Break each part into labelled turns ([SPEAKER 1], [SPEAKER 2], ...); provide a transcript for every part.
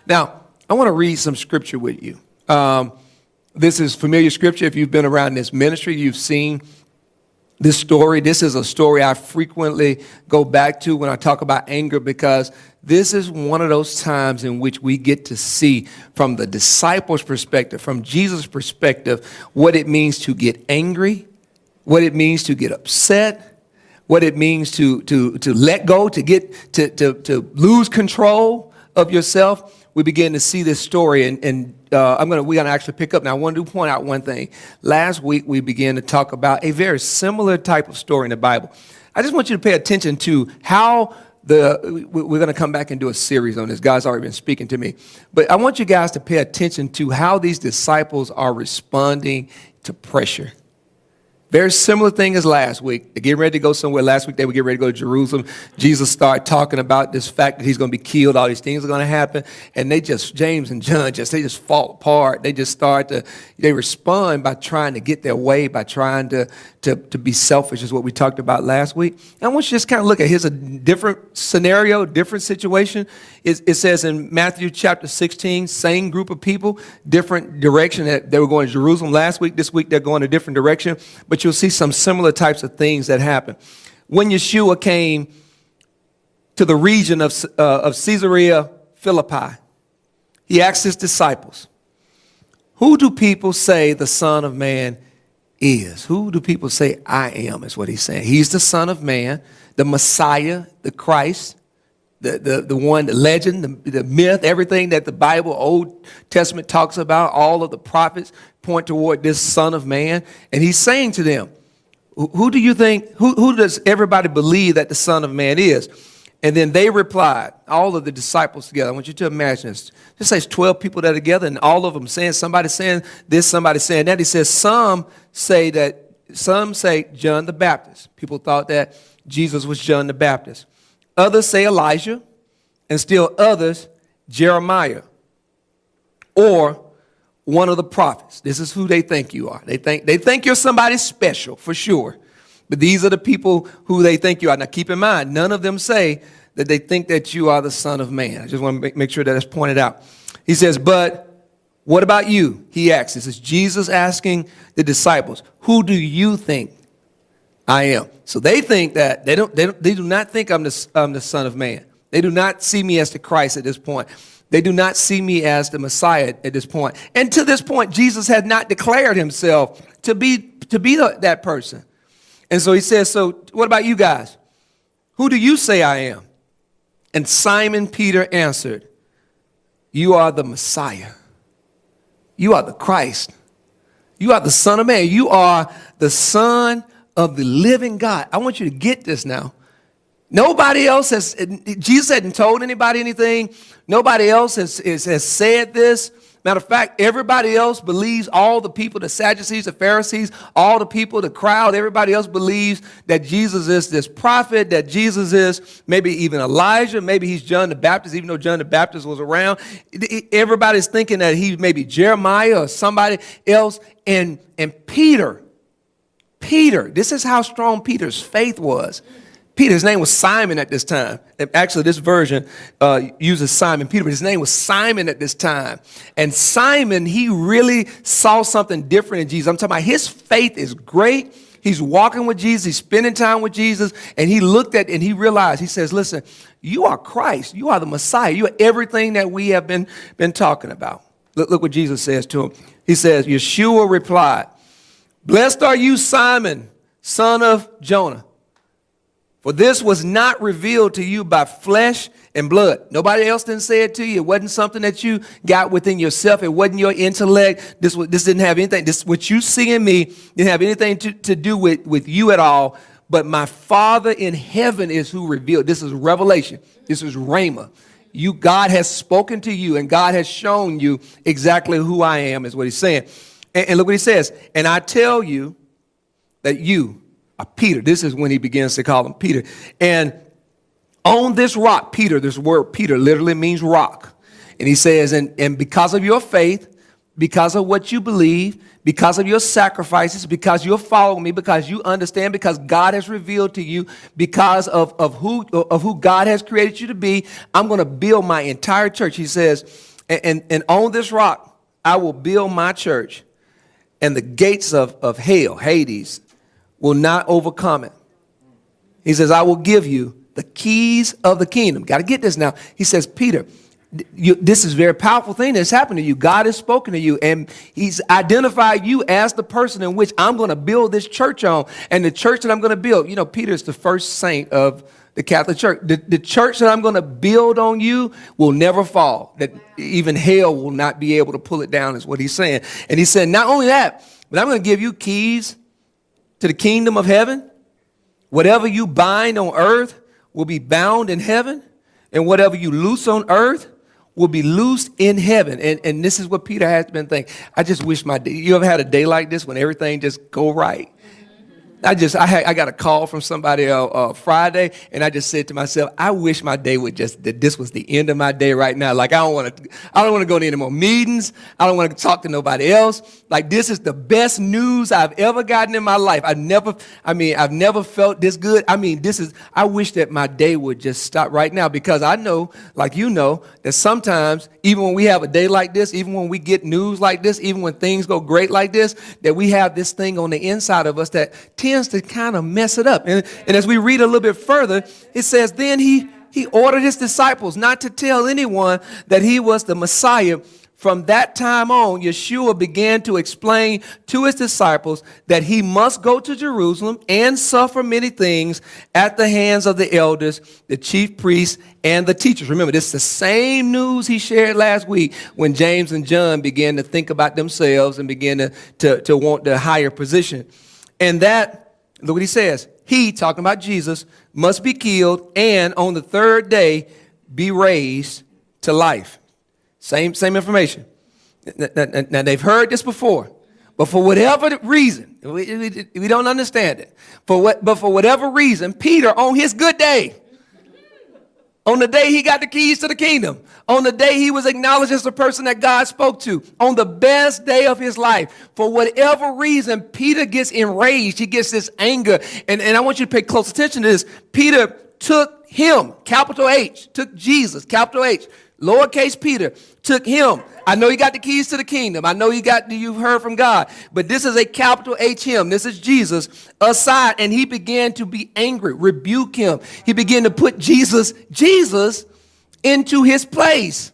[SPEAKER 1] Now, I want to read some scripture with you. This is familiar scripture. If you've been around this ministry, you've seen this story. This is a story I frequently go back to when I talk about anger, because this is one of those times in which we get to see from the disciples' perspective, from Jesus' perspective, what it means to get angry, what it means to get upset, what it means to let go, to lose control of yourself. We begin to see this story, and we're gonna actually pick up now. I want to point out one thing. Last week we began to talk about a very similar type of story in the Bible. I just want you to pay attention to how we're going to come back and do a series on this. God's already been speaking to me, but I want you guys to pay attention to how these disciples are responding to pressure. Very similar thing as last week. They're getting ready to go somewhere. Last week they were getting ready to go to Jerusalem. Jesus started talking about this fact that he's going to be killed. All these things are going to happen. And James and John, they just fall apart. They just they respond by trying to get their way, by trying to be selfish, is what we talked about last week. And I want you to just kind of look at, here's a different scenario, different situation. It says in Matthew chapter 16, same group of people, different direction. They were going to Jerusalem last week. This week they're going a different direction. But you'll see some similar types of things that happen. When Yeshua came to the region of Caesarea Philippi, he asked his disciples, "Who do people say the Son of Man is?" Who do people say I am, is what he's saying. He's the Son of Man, the Messiah, the Christ, the one, the legend, the myth, everything that the Bible, Old Testament talks about, all of the prophets point toward this Son of Man. And he's saying to them, who do you think, who does everybody believe that the Son of Man is? And then they replied, all of the disciples together. I want you to imagine this. Just say it's 12 people that are together, and all of them saying, somebody saying this, somebody saying that. He says, some say John the Baptist. People thought that Jesus was John the Baptist. Others say Elijah, and still others, Jeremiah, or one of the prophets. This is who they think you are. They think you're somebody special, for sure. But these are the people who they think you are. Now, keep in mind, none of them say that they think that you are the Son of Man. I just want to make sure that it's pointed out. He says, "But what about you?" He asks. This is Jesus asking the disciples, "Who do you think I am?" So they think that they do not think I'm the Son of Man. They do not see me as the Christ at this point. They do not see me as the Messiah at this point. And to this point, Jesus had not declared himself to be that person. And so he says, "So what about you guys? Who do you say I am?" And Simon Peter answered, "You are the Messiah. You are the Christ. You are the Son of Man. You are the Son of the living God." I want you to get this now. Nobody else Jesus hadn't told anybody anything. Nobody else has said this. Matter of fact, everybody else believes, all the people, the Sadducees, the Pharisees, all the people, the crowd, everybody else believes that Jesus is this prophet, that Jesus is maybe even Elijah, maybe he's John the Baptist, even though John the Baptist was around. Everybody's thinking that he's maybe Jeremiah or somebody else. And Peter, this is how strong Peter's faith was. Peter's name was Simon at this time. Actually, this version uses Simon Peter, but his name was Simon at this time. And Simon, he really saw something different in Jesus. I'm talking about his faith is great. He's walking with Jesus. He's spending time with Jesus. And he looked at and he realized, he says, "Listen, you are Christ. You are the Messiah. You are everything that we have been talking about." Look what Jesus says to him. He says, Yeshua replied, "Blessed are you, Simon, son of Jonah. For this was not revealed to you by flesh and blood." Nobody else didn't say it to you. It wasn't something that you got within yourself. It wasn't your intellect. This didn't have anything. What you see in me didn't have anything to do with you at all. But my Father in heaven is who revealed. This is revelation. This is Rhema. God has spoken to you, and God has shown you exactly who I am, is what he's saying. And look what he says. "And I tell you that you are Peter." This is when he begins to call him Peter. "And on this rock," Peter, this word Peter literally means rock. And he says, and because of your faith, because of what you believe, because of your sacrifices, because you're following me, because you understand, because God has revealed to you, because of who God has created you to be, I'm going to build my entire church. He says, And on this rock, I will build my church, and the gates of hell, Hades, will not overcome it. He says, I will give you the keys of the kingdom. Got to get this now. He says, Peter, this is a very powerful thing that's happened to you. God has spoken to you, and he's identified you as the person in which I'm going to build this church on. And the church that I'm going to build, you know, Peter is the first saint of the Catholic Church. The church that I'm going to build on you will never fall. That even hell will not be able to pull it down, is what he's saying. And he said, not only that, but I'm going to give you keys to the kingdom of heaven. Whatever you bind on earth will be bound in heaven, and whatever you loose on earth will be loosed in heaven. And this is what Peter has been thinking. I just wish my day, you ever had a day like this when everything just go right? I got a call from somebody Friday, and I just said to myself, I wish my day would that this was the end of my day right now. Like, I don't want to go to any more meetings. I don't want to talk to nobody else. Like, this is the best news I've ever gotten in my life. I've never felt this good. I wish that my day would just stop right now, because I know, like you know, that sometimes, even when we have a day like this, even when we get news like this, even when things go great like this, that we have this thing on the inside of us that tends to kind of mess it up. And as we read a little bit further, it says, then he ordered his disciples not to tell anyone that he was the Messiah. From that time on, Yeshua began to explain to his disciples that he must go to Jerusalem and suffer many things at the hands of the elders, the chief priests, and the teachers. Remember, this is the same news he shared last week when James and John began to think about themselves and began to want the higher position. And that, look what he says, he, talking about Jesus, must be killed and on the third day be raised to life. Same information. Now, they've heard this before, but for whatever reason, we don't understand it. But for whatever reason, Peter, on his good day, on the day he got the keys to the kingdom, on the day he was acknowledged as the person that God spoke to, on the best day of his life, for whatever reason, Peter gets enraged. He gets this anger. And I want you to pay close attention to this. Peter took him, capital H, took Jesus, capital H, lowercase Peter, took him. I know you got the keys to the kingdom. I know you've heard from God, but this is a capital H him. This is Jesus aside. And he began to be angry, rebuke him. He began to put Jesus into his place.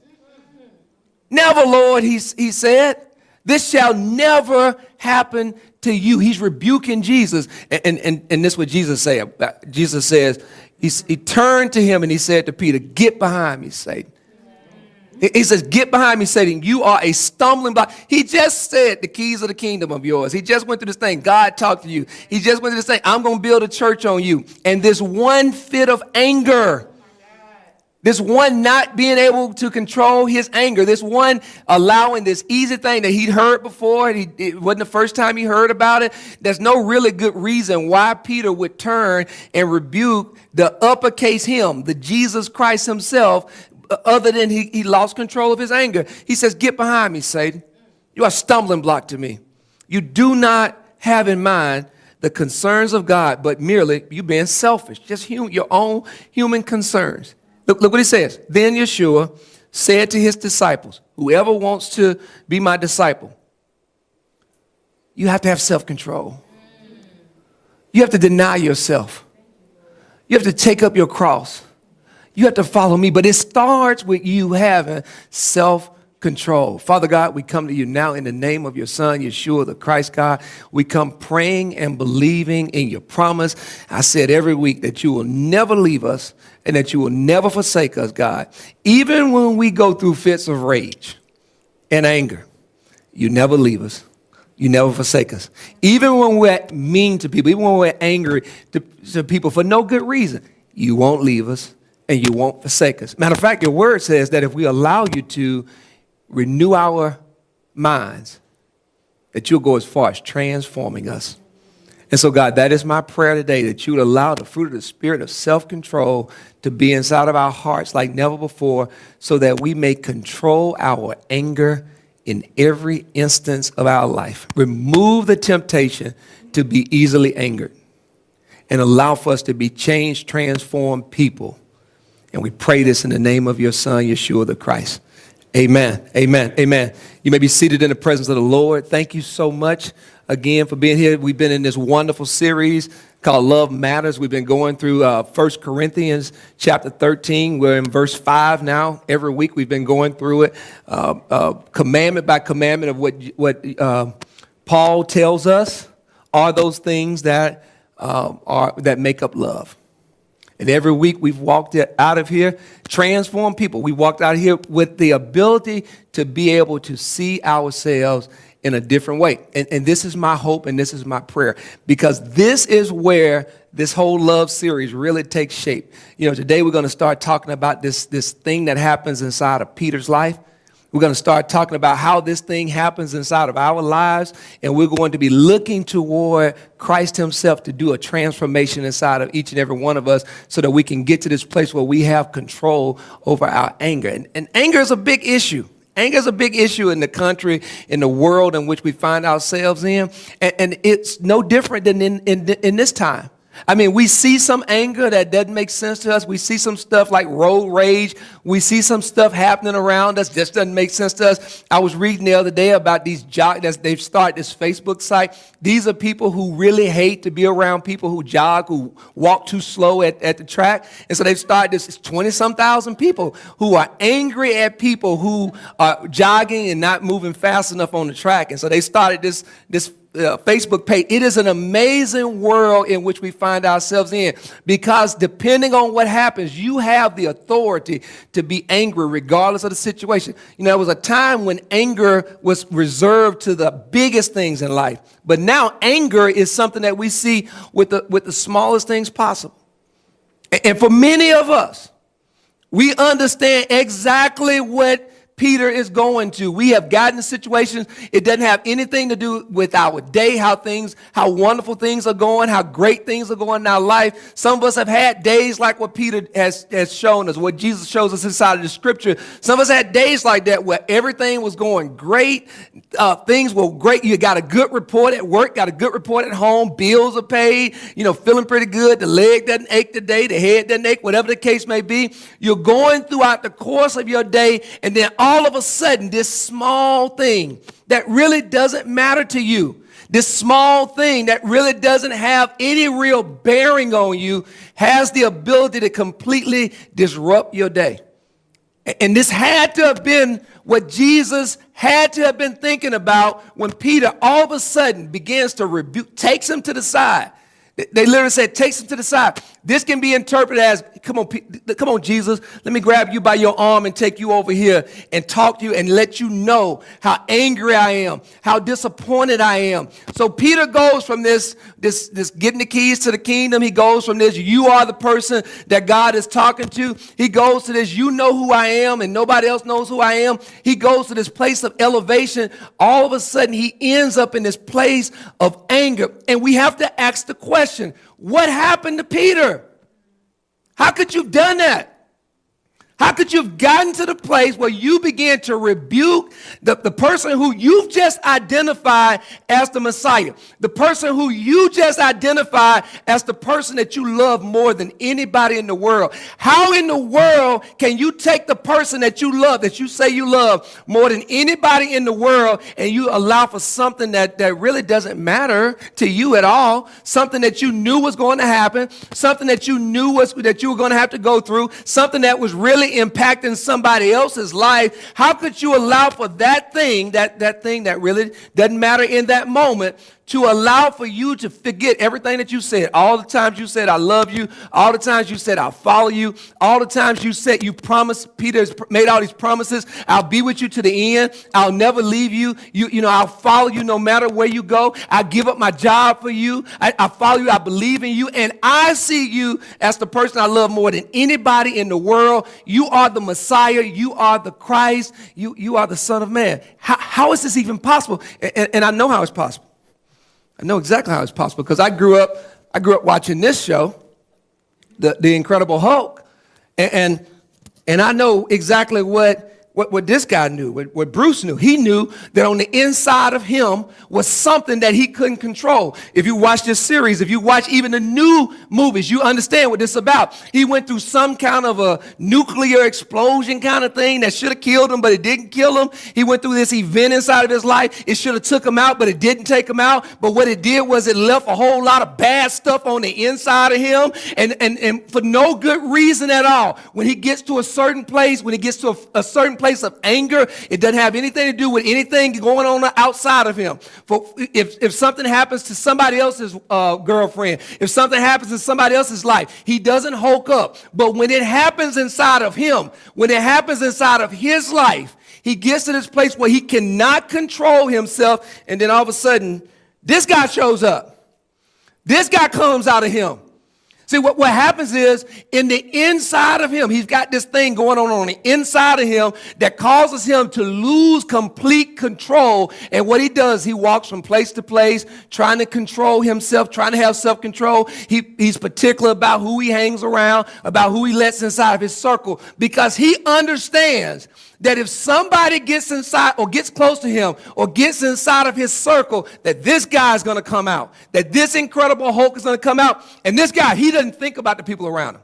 [SPEAKER 1] Never, Lord, he said, this shall never happen to you. He's rebuking Jesus. And this is what Jesus said. Jesus says, he turned to him and he said to Peter, get behind me, Satan. He says, get behind me, Satan. You are a stumbling block. He just said the keys of the kingdom of yours. He just went through this thing. God talked to you. He just went through this thing. I'm going to build a church on you. And this one fit of anger, this one not being able to control his anger, this one allowing this easy thing that he'd heard before, it wasn't the first time he heard about it. There's no really good reason why Peter would turn and rebuke the uppercase him, the Jesus Christ himself, other than he lost control of his anger. He says, get behind me, Satan. You are a stumbling block to me. You do not have in mind the concerns of God, but merely you being selfish, just your own human concerns. Look what he says. Then Yeshua said to his disciples, whoever wants to be my disciple, you have to have self-control. You have to deny yourself. You have to take up your cross. You have to follow me, but it starts with you having self-control. Father God, we come to you now in the name of your Son, Yeshua, the Christ God. We come praying and believing in your promise. I said every week that you will never leave us and that you will never forsake us, God. Even when we go through fits of rage and anger, you never leave us. You never forsake us. Even when we're mean to people, even when we're angry to people for no good reason, you won't leave us. And you won't forsake us. Matter of fact, your word says that if we allow you to renew our minds, that you'll go as far as transforming us. And so, God, that is my prayer today, that you would allow the fruit of the Spirit of self-control to be inside of our hearts like never before, so that we may control our anger in every instance of our life. Remove the temptation to be easily angered and allow for us to be changed, transformed people. And we pray this in the name of your Son, Yeshua the Christ. Amen. Amen. Amen. You may be seated in the presence of the Lord. Thank you so much again for being here. We've been in this wonderful series called Love Matters. We've been going through 1 Corinthians chapter 13. We're in verse 5 now. Every week we've been going through it commandment by commandment of what Paul tells us are those things that make up love. And every week we've walked out of here, transformed people. We walked out of here with the ability to be able to see ourselves in a different way. And this is my hope and this is my prayer, because this is where this whole love series really takes shape. You know, today we're going to start talking about this thing that happens inside of Peter's life. We're going to start talking about how this thing happens inside of our lives, and we're going to be looking toward Christ himself to do a transformation inside of each and every one of us so that we can get to this place where we have control over our anger. And anger is a big issue. Anger is a big issue in the country, in the world in which we find ourselves in, and it's no different than in this time. I mean, we see some anger that doesn't make sense to us. We see some stuff like road rage. We see some stuff happening around us just doesn't make sense to us. I was reading the other day about these they've started this Facebook site. These are people who really hate to be around people who jog, who walk too slow at the track. And so they've started this 20-some thousand people who are angry at people who are jogging and not moving fast enough on the track. And so they started this Facebook page. It is an amazing world in which we find ourselves in, because depending on what happens, you have the authority to be angry regardless of the situation. You know, there was a time when anger was reserved to the biggest things in life, but now anger is something that we see with the smallest things possible. And for many of us, we understand exactly what Peter is going to. We have gotten to situations, it doesn't have anything to do with our day, how wonderful things are going, how great things are going in our life. Some of us have had days like what Peter has shown us, what Jesus shows us inside of the scripture. Some of us had days like that where everything was going great. Things were great. You got a good report at work, got a good report at home, bills are paid, feeling pretty good. The leg doesn't ache today, the head doesn't ache, whatever the case may be. You're going throughout the course of your day, and then all of a sudden, this small thing that really doesn't matter to you, this small thing that really doesn't have any real bearing on you, has the ability to completely disrupt your day. And this had to have been what Jesus had to have been thinking about when Peter all of a sudden begins to rebuke, takes him to the side. They literally said, takes him to the side. This can be interpreted as, come on, Jesus, let me grab you by your arm and take you over here and talk to you and let you know how angry I am, how disappointed I am. So Peter goes from this getting the keys to the kingdom. He goes from this, you are the person that God is talking to. He goes to this, you know who I am and nobody else knows who I am. He goes to this place of elevation. All of a sudden, he ends up in this place of anger. And we have to ask the question, what happened to Peter? How could you have done that? How could you have gotten to the place where you began to rebuke the person who you've just identified as the Messiah, the person who you just identified as the person that you love more than anybody in the world? How in the world can you take the person that you love, that you say you love more than anybody in the world, and you allow for something that really doesn't matter to you at all, something that you knew was going to happen, something that you knew that you were going to have to go through, something that was really impacting somebody else's life? How could you allow for that thing that really doesn't matter in that moment, to allow for you to forget everything that you said, all the times you said, I love you, all the times you said, I'll follow you, all the times you said, you promised, Peter has made all these promises, I'll be with you to the end, I'll never leave you, I'll follow you no matter where you go, I give up my job for you, I follow you, I believe in you, and I see you as the person I love more than anybody in the world. You are the Messiah, you are the Christ, you are the Son of Man. How is this even possible? And I know how it's possible. I know exactly how it's possible, because I grew up watching this show, The Incredible Hulk, and I know exactly what what this guy knew, what Bruce knew. He knew that on the inside of him was something that he couldn't control. If you watch this series, if you watch even the new movies, you understand what this is about. He went through some kind of a nuclear explosion kind of thing that should have killed him, but it didn't kill him. He went through this event inside of his life. It should have took him out, but it didn't take him out. But what it did was it left a whole lot of bad stuff on the inside of him, and for no good reason at all. When he gets to a certain place, when he gets to a certain place of anger, it doesn't have anything to do with anything going on the outside of him. For if something happens to somebody else's girlfriend, if something happens in somebody else's life, he doesn't hulk up. But when it happens inside of him, when it happens inside of his life, he gets to this place where he cannot control himself, and then all of a sudden, this guy shows up. This guy comes out of him. See, what happens is, in the inside of him, he's got this thing going on the inside of him that causes him to lose complete control. And what he does, he walks from place to place, trying to control himself, trying to have self-control. He's particular about who he hangs around, about who he lets inside of his circle, because he understands that if somebody gets inside or gets close to him or gets inside of his circle, that this guy is going to come out, that this incredible Hulk is going to come out. And this guy, he doesn't think about the people around him.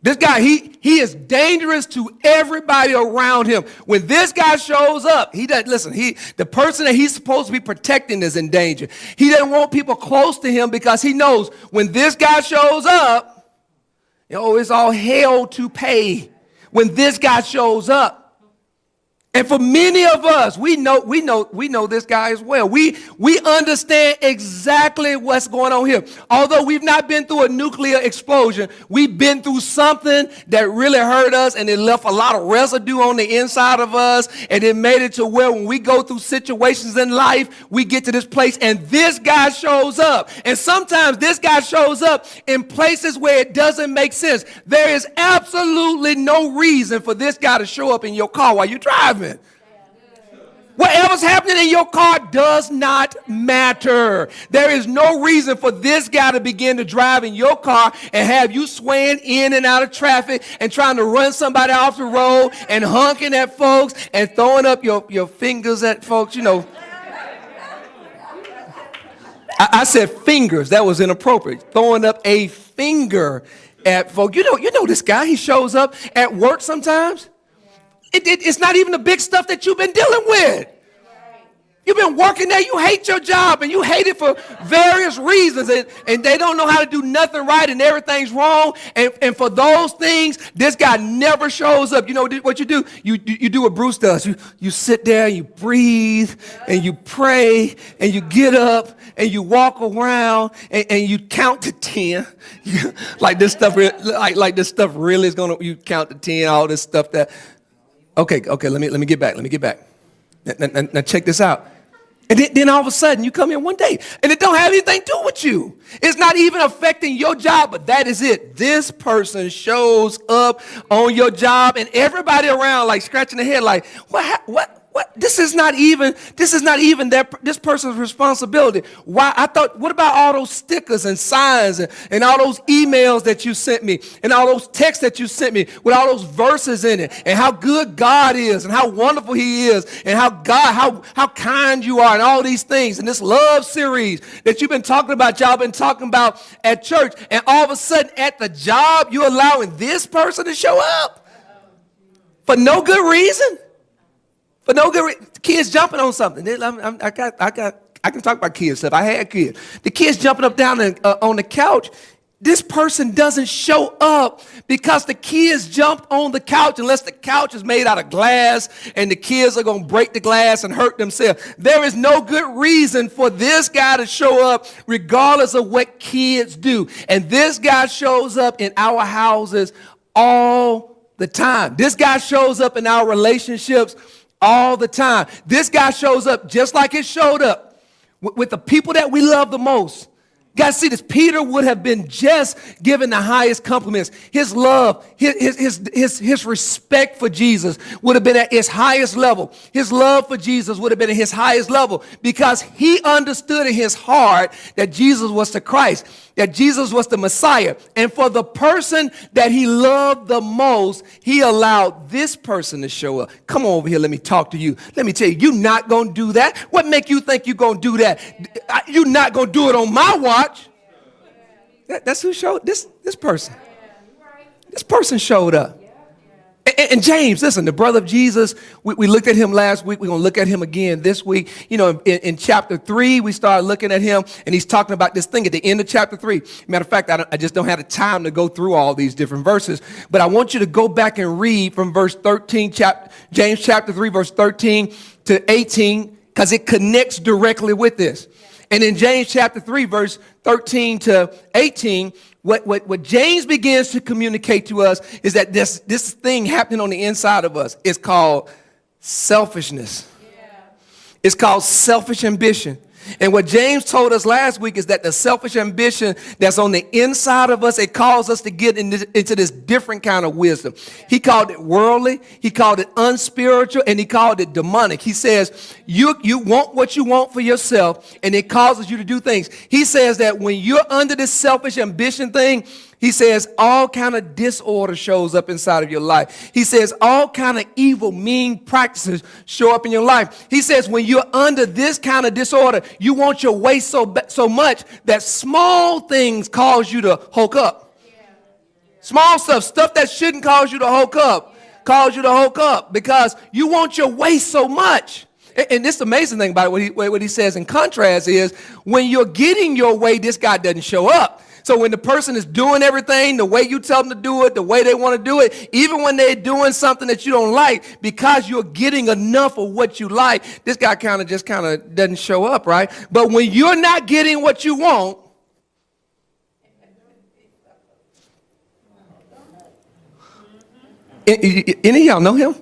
[SPEAKER 1] This guy, he is dangerous to everybody around him. When this guy shows up, he doesn't listen. The person that he's supposed to be protecting is in danger. He doesn't want people close to him because he knows when this guy shows up, it's all hell to pay when this guy shows up. And for many of us, we know this guy as well. We understand exactly what's going on here. Although we've not been through a nuclear explosion, we've been through something that really hurt us, and it left a lot of residue on the inside of us, and it made it to where when we go through situations in life, we get to this place, and this guy shows up. And sometimes this guy shows up in places where it doesn't make sense. There is absolutely no reason for this guy to show up in your car while you're driving. Whatever's happening in your car does not matter. There is no reason for this guy to begin to drive in your car and have you swaying in and out of traffic and trying to run somebody off the road and honking at folks and throwing up your fingers at folks, I said fingers. That was inappropriate. Throwing up a finger at folks. You know this guy. He shows up at work sometimes. It's not even the big stuff that you've been dealing with. You've been working there. You hate your job, and you hate it for various reasons, and they don't know how to do nothing right, and everything's wrong. And for those things, this guy never shows up. You know what you do? You do what Bruce does. You sit there, and you breathe, and you pray, and you get up, and you walk around, and you count to 10. Like this stuff really is gonna. You count to 10. All this stuff that. Okay. Let me get back. Now check this out. And then all of a sudden you come in one day and it don't have anything to do with you. It's not even affecting your job, but that is it. This person shows up on your job and everybody around like scratching their head like, what? This is not even this person's responsibility. Why? What about all those stickers and signs and all those emails that you sent me and all those texts that you sent me with all those verses in it and how good God is and how wonderful he is and how kind you are and all these things and this love series that you've been talking about, y'all been talking about at church, and all of a sudden at the job you're allowing this person to show up for no good reason? But no good. Kids jumping on something. I can talk about kids stuff. I had kids. The kids jumping up down on the couch. This person doesn't show up because the kids jumped on the couch unless the couch is made out of glass and the kids are going to break the glass and hurt themselves. There is no good reason for this guy to show up regardless of what kids do. And this guy shows up in our houses all the time. This guy shows up in our relationships all the time. This guy shows up just like it showed up with the people that we love the most Guys, see this. Peter would have been just given the highest compliments. His love, his respect for Jesus would have been at his highest level. His love for Jesus would have been at his highest level because he understood in his heart that Jesus was the Christ, that Jesus was the Messiah. And for the person that he loved the most, he allowed this person to show up. Come on over here, let me talk to you. Let me tell you, you're not going to do that. What make you think you're going to do that? You're not going to do it on my watch. That's who showed this person. This person showed up. And James, listen, the brother of Jesus, we looked at him last week. We're going to look at him again this week. You know, in chapter 3, we started looking at him, and he's talking about this thing at the end of chapter 3. Matter of fact, I just don't have the time to go through all these different verses. But I want you to go back and read from verse 13, James chapter 3, verse 13 to 18, because it connects directly with this. And in James chapter 3, verse 13 to 18, what James begins to communicate to us is that this thing happening on the inside of us is called selfishness. Yeah. It's called selfish ambition. And what James told us last week is that the selfish ambition that's on the inside of us, it calls us to get into this different kind of wisdom. He called it worldly, he called it unspiritual, and he called it demonic. He says, you want what you want for yourself, and it causes you to do things. He says that when you're under this selfish ambition thing, he says all kind of disorder shows up inside of your life. He says all kind of evil, mean practices show up in your life. He says when you're under this kind of disorder, you want your way so much that small things cause you to hulk up. Small stuff that shouldn't cause you to hulk up, cause you to hulk up because you want your way so much. And this amazing thing about it, what he says in contrast is when you're getting your way, this guy doesn't show up. So when the person is doing everything the way you tell them to do it, the way they want to do it, even when they're doing something that you don't like, because you're getting enough of what you like, this guy kind of doesn't show up, right? But when you're not getting what you want, any of y'all know him?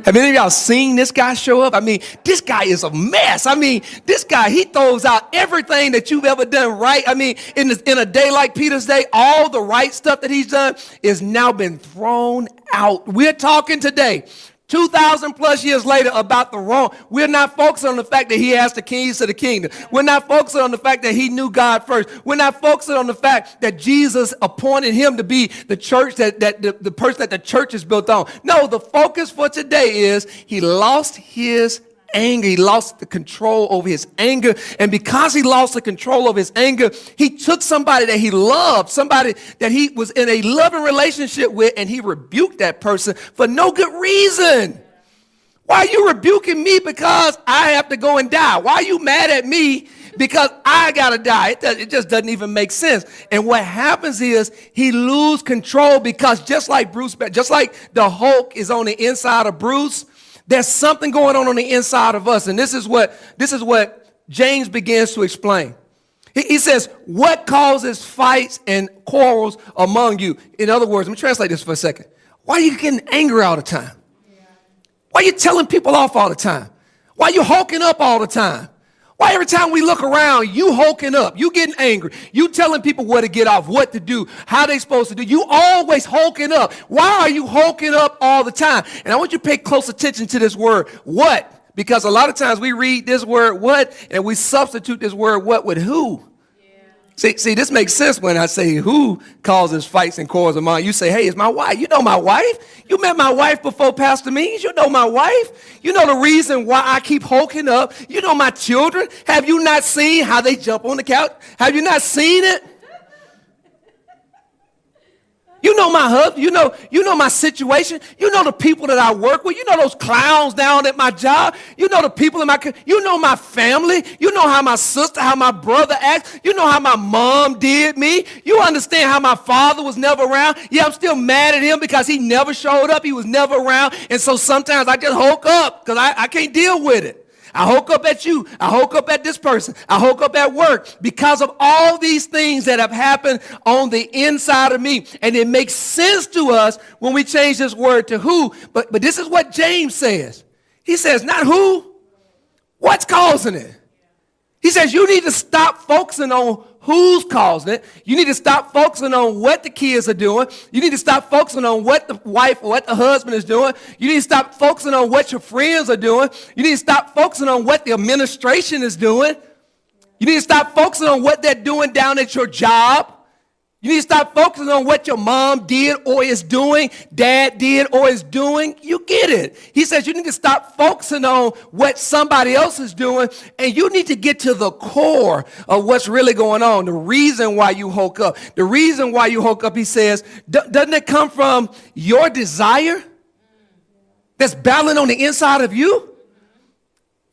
[SPEAKER 1] Have any of y'all seen this guy show up? I mean, this guy is a mess. I mean, this guy, he throws out everything that you've ever done right. I mean, in a day like Peter's day, all the right stuff that he's done is now been thrown out. We're talking today, 2,000 plus years later, about the wrong. We're not focusing on the fact that he has the keys to the kingdom. We're not focusing on the fact that he knew God first. We're not focusing on the fact that Jesus appointed him to be the church, the person that the church is built on. No, the focus for today is he lost his anger. He lost the control over his anger. And because he lost the control of his anger, he took somebody that he loved, somebody that he was in a loving relationship with, and he rebuked that person for no good reason. Why are you rebuking me because I have to go and die? Why are you mad at me because I got to die? It just doesn't even make sense. And what happens is he loses control because just like the Hulk is on the inside of Bruce, there's something going on the inside of us. And this is what James begins to explain. He says, what causes fights and quarrels among you? In other words, let me translate this for a second. Why are you getting angry all the time? Why are you telling people off all the time? Why are you hulking up all the time? Why every time we look around, you hulking up, you getting angry, you telling people where to get off, what to do, how they supposed to do. You always hulking up. Why are you hulking up all the time? And I want you to pay close attention to this word, what? Because a lot of times we read this word, what, and we substitute this word, what, with who. See, this makes sense when I say who causes fights and quarrels among you. Say, hey, it's my wife. You know my wife. You met my wife before Pastor Means. You know my wife. You know the reason why I keep hulking up. You know my children. Have you not seen how they jump on the couch? Have you not seen it? You know my husband, you know my situation. You know the people that I work with. You know those clowns down at my job. You know the people you know my family. You know how my sister, how my brother acts. You know how my mom did me. You understand how my father was never around. Yeah, I'm still mad at him because he never showed up. He was never around. And so sometimes I just hulk up because I can't deal with it. I hulk up at you. I hulk up at this person. I hulk up at work because of all these things that have happened on the inside of me. And it makes sense to us when we change this word to who. But this is what James says. He says, not who, what's causing it. He says you need to stop focusing on who's causing it. You need to stop focusing on what the kids are doing. You need to stop focusing on what the wife or what the husband is doing. You need to stop focusing on what your friends are doing. You need to stop focusing on what the administration is doing. You need to stop focusing on what they're doing down at your job. You need to stop focusing on what your mom did or is doing, dad did or is doing. You get it. He says you need to stop focusing on what somebody else is doing, and you need to get to the core of what's really going on, the reason why you woke up. The reason why you woke up, he says, doesn't it come from your desire that's battling on the inside of you?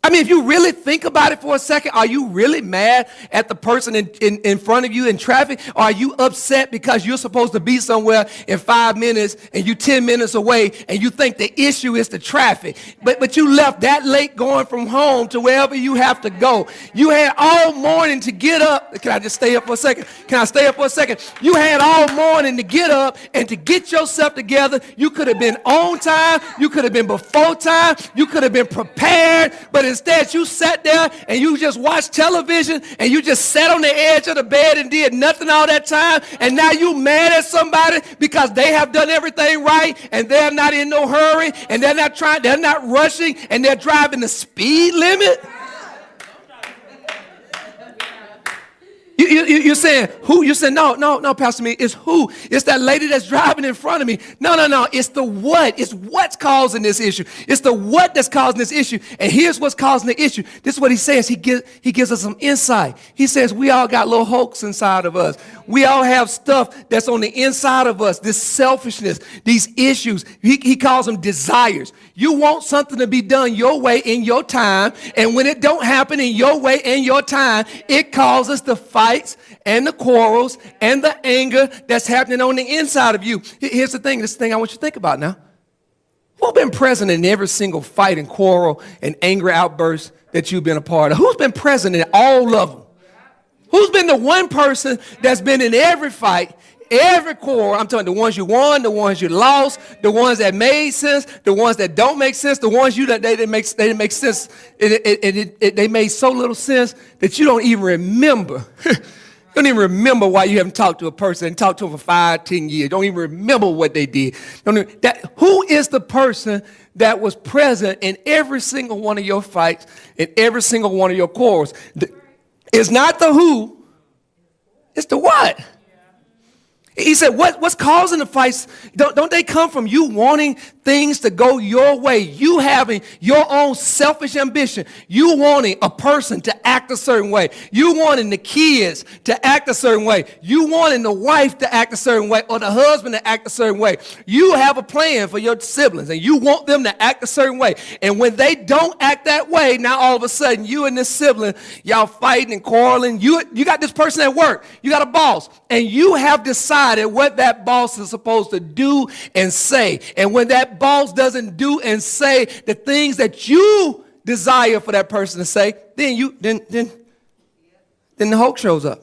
[SPEAKER 1] I mean, if you really think about it for a second, are you really mad at the person in front of you in traffic? Or are you upset because you're supposed to be somewhere in 5 minutes and you're 10 minutes away and you think the issue is the traffic? But you left that late going from home to wherever you have to go. You had all morning to get up. Can I just stay up for a second? Can I stay up for a second? You had all morning to get up and to get yourself together. You could have been on time. You could have been before time. You could have been prepared. But instead, you sat there and you just watched television and you just sat on the edge of the bed and did nothing all that time. And now you mad at somebody because they have done everything right and they're not in no hurry and they're not rushing and they're driving the speed limit. You're saying who? You're saying, no, Pastor Me, it's who? It's that lady that's driving in front of me. No, it's the what. It's what's causing this issue. It's the what that's causing this issue. And here's what's causing the issue. This is what he says. He gives us some insight. He says we all got little hulks inside of us. We all have stuff that's on the inside of us, this selfishness, these issues. He calls them desires. You want something to be done your way in your time, and when it don't happen in your way in your time, it causes the fights and the quarrels and the anger that's happening on the inside of you. Here's the thing. This is the thing I want you to think about now. Who's been present in every single fight and quarrel and angry outburst that you've been a part of? Who's been present in all of them? Who's been the one person that's been in every fight, every quarrel? I'm talking the ones you won, the ones you lost, the ones that made sense, the ones that don't make sense, the ones they didn't make sense. They made so little sense that you don't even remember. You don't even remember why you haven't talked to a person and talked to them for 5, 10 years. Don't even remember what they did. Who is the person that was present in every single one of your fights, in every single one of your quarrels? It's not the who, it's the what. He said, what's causing the fights? Don't they come from you wanting things to go your way? You having your own selfish ambition. You wanting a person to act a certain way. You wanting the kids to act a certain way. You wanting the wife to act a certain way or the husband to act a certain way. You have a plan for your siblings and you want them to act a certain way. And when they don't act that way, now all of a sudden you and this sibling, y'all fighting and quarreling. You got this person at work. You got a boss and you have decided what that boss is supposed to do and say. And when that boss doesn't do and say the things that you desire for that person to say, then the Hulk shows up.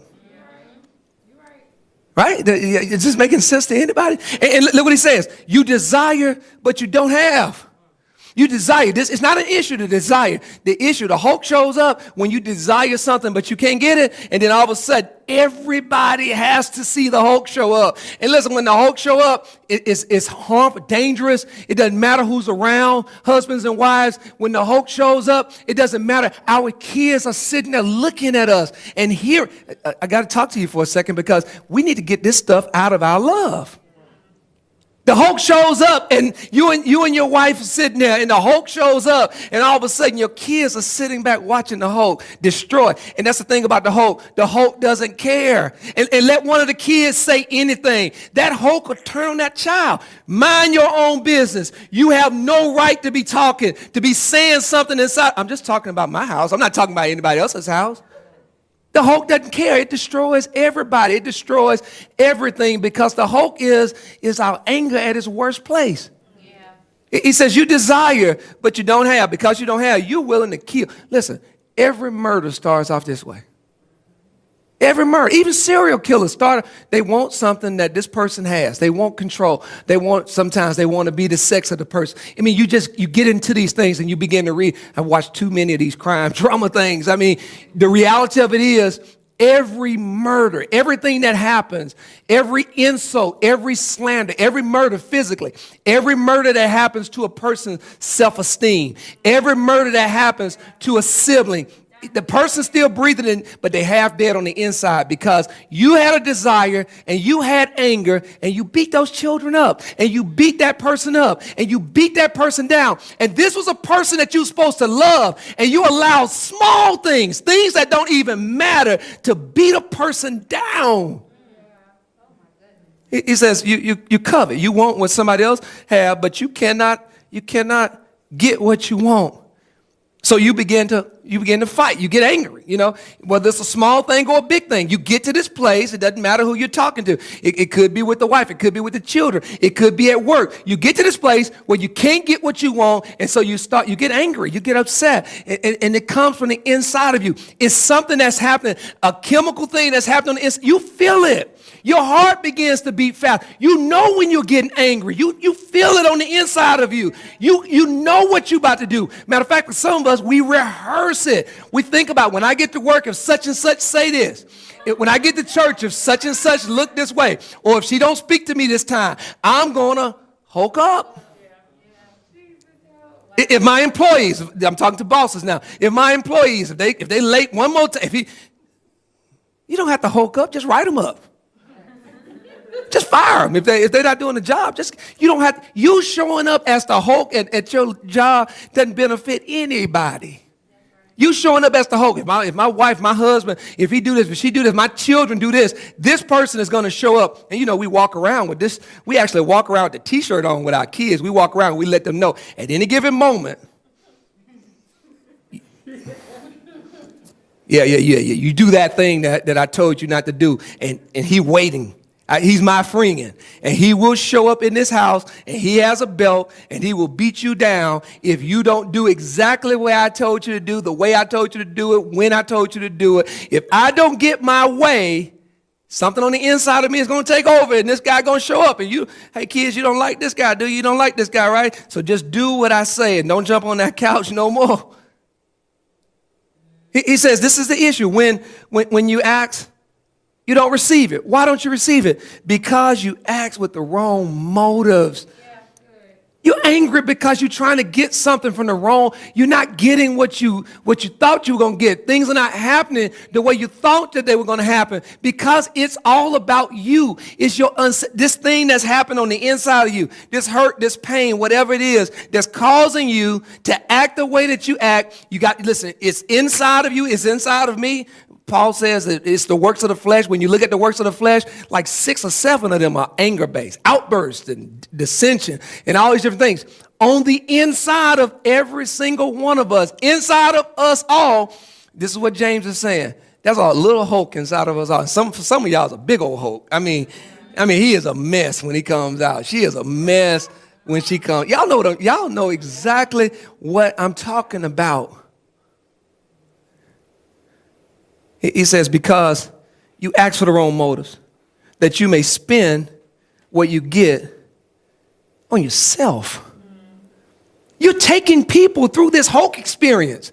[SPEAKER 1] Right? Is this making sense to anybody? And look what he says. You desire, but you don't have. You desire. This is not an issue to desire. The issue, the Hulk shows up when you desire something, but you can't get it. And then all of a sudden, everybody has to see the Hulk show up. And listen, when the Hulk show up, it's harmful, dangerous. It doesn't matter who's around, husbands and wives. When the Hulk shows up, it doesn't matter. Our kids are sitting there looking at us. And here, I got to talk to you for a second because we need to get this stuff out of our love. The Hulk shows up and you and your wife are sitting there and the Hulk shows up and all of a sudden your kids are sitting back watching the Hulk destroy. And that's the thing about the Hulk. The Hulk doesn't care. And let one of the kids say anything. That Hulk will turn on that child. Mind your own business. You have no right to be talking, to be saying something inside. I'm just talking about my house. I'm not talking about anybody else's house. The Hulk doesn't care. It destroys everybody. It destroys everything because the Hulk is our anger at its worst place. Yeah. He says you desire, but you don't have. Because you don't have, you're willing to kill. Listen, every murder starts off this way. Every murder, even serial killers they want something that this person has. They want control. Sometimes they want to be the sex of the person. I mean, you get into these things and you begin to read. I've watched too many of these crime drama things. I mean, the reality of it is every murder, everything that happens, every insult, every slander, every murder physically, every murder that happens to a person's self-esteem, every murder that happens to a sibling, the person's still breathing, but they half dead on the inside because you had a desire and you had anger and you beat those children up and you beat that person up and you beat that person down. And this was a person that you're supposed to love, and you allow small things that don't even matter, to beat a person down. He says you covet. You want what somebody else have, but you cannot get what you want. So you begin to fight. You get angry, whether it's a small thing or a big thing. You get to this place. It doesn't matter who you're talking to. It could be with the wife. It could be with the children. It could be at work. You get to this place where you can't get what you want. And so you get angry. You get upset. And it comes from the inside of you. It's something that's happening, a chemical thing that's happening on the inside. You feel it. Your heart begins to beat fast. You know when you're getting angry. You feel it on the inside of you. You know what you're about to do. Matter of fact, for some of us, we rehearse it. We think about, when I get to work, if such and such say this. When I get to church, if such and such look this way. Or if she don't speak to me this time, I'm going to hulk up. If my employees, I'm talking to bosses now. If my employees, if they late one more time, you don't have to hulk up. Just write them up. Just fire them. If they're not doing the job, you don't have to. You showing up as the Hulk at your job doesn't benefit anybody. You showing up as the Hulk. If my wife, my husband, if he do this, if she do this, my children do this, this person is going to show up. And we walk around with this. We actually walk around with the T-shirt on with our kids. We walk around and we let them know at any given moment. Yeah. You do that thing that I told you not to do, and he waiting. He's my friend, and he will show up in this house, and he has a belt, and he will beat you down if you don't do exactly what I told you to do, the way I told you to do it, when I told you to do it. If I don't get my way, something on the inside of me is going to take over, and this guy going to show up. And hey, kids, you don't like this guy, do you? You don't like this guy, right? So just do what I say, and don't jump on that couch no more. He says this is the issue. When you ask, you don't receive it. Why don't you receive it? Because you ask with the wrong motives. You're angry because you're trying to get something from the wrong. You're not getting what you thought you were going to get. Things are not happening the way you thought that they were going to happen, because it's all about you. It's this thing that's happened on the inside of you, this hurt, this pain, whatever it is that's causing you to act the way that you act. Listen, it's inside of you. It's inside of me. Paul says that it's the works of the flesh. When you look at the works of the flesh, like 6 or 7 of them are anger-based, outbursts and dissension and all these different things. On the inside of every single one of us, inside of us all, this is what James is saying. There's a little Hulk inside of us all. For some of y'all, it's a big old Hulk. I mean, he is a mess when he comes out. She is a mess when she comes. Y'all know exactly what I'm talking about. He says, because you ask for the wrong motives, that you may spend what you get on yourself. You're taking people through this Hulk experience.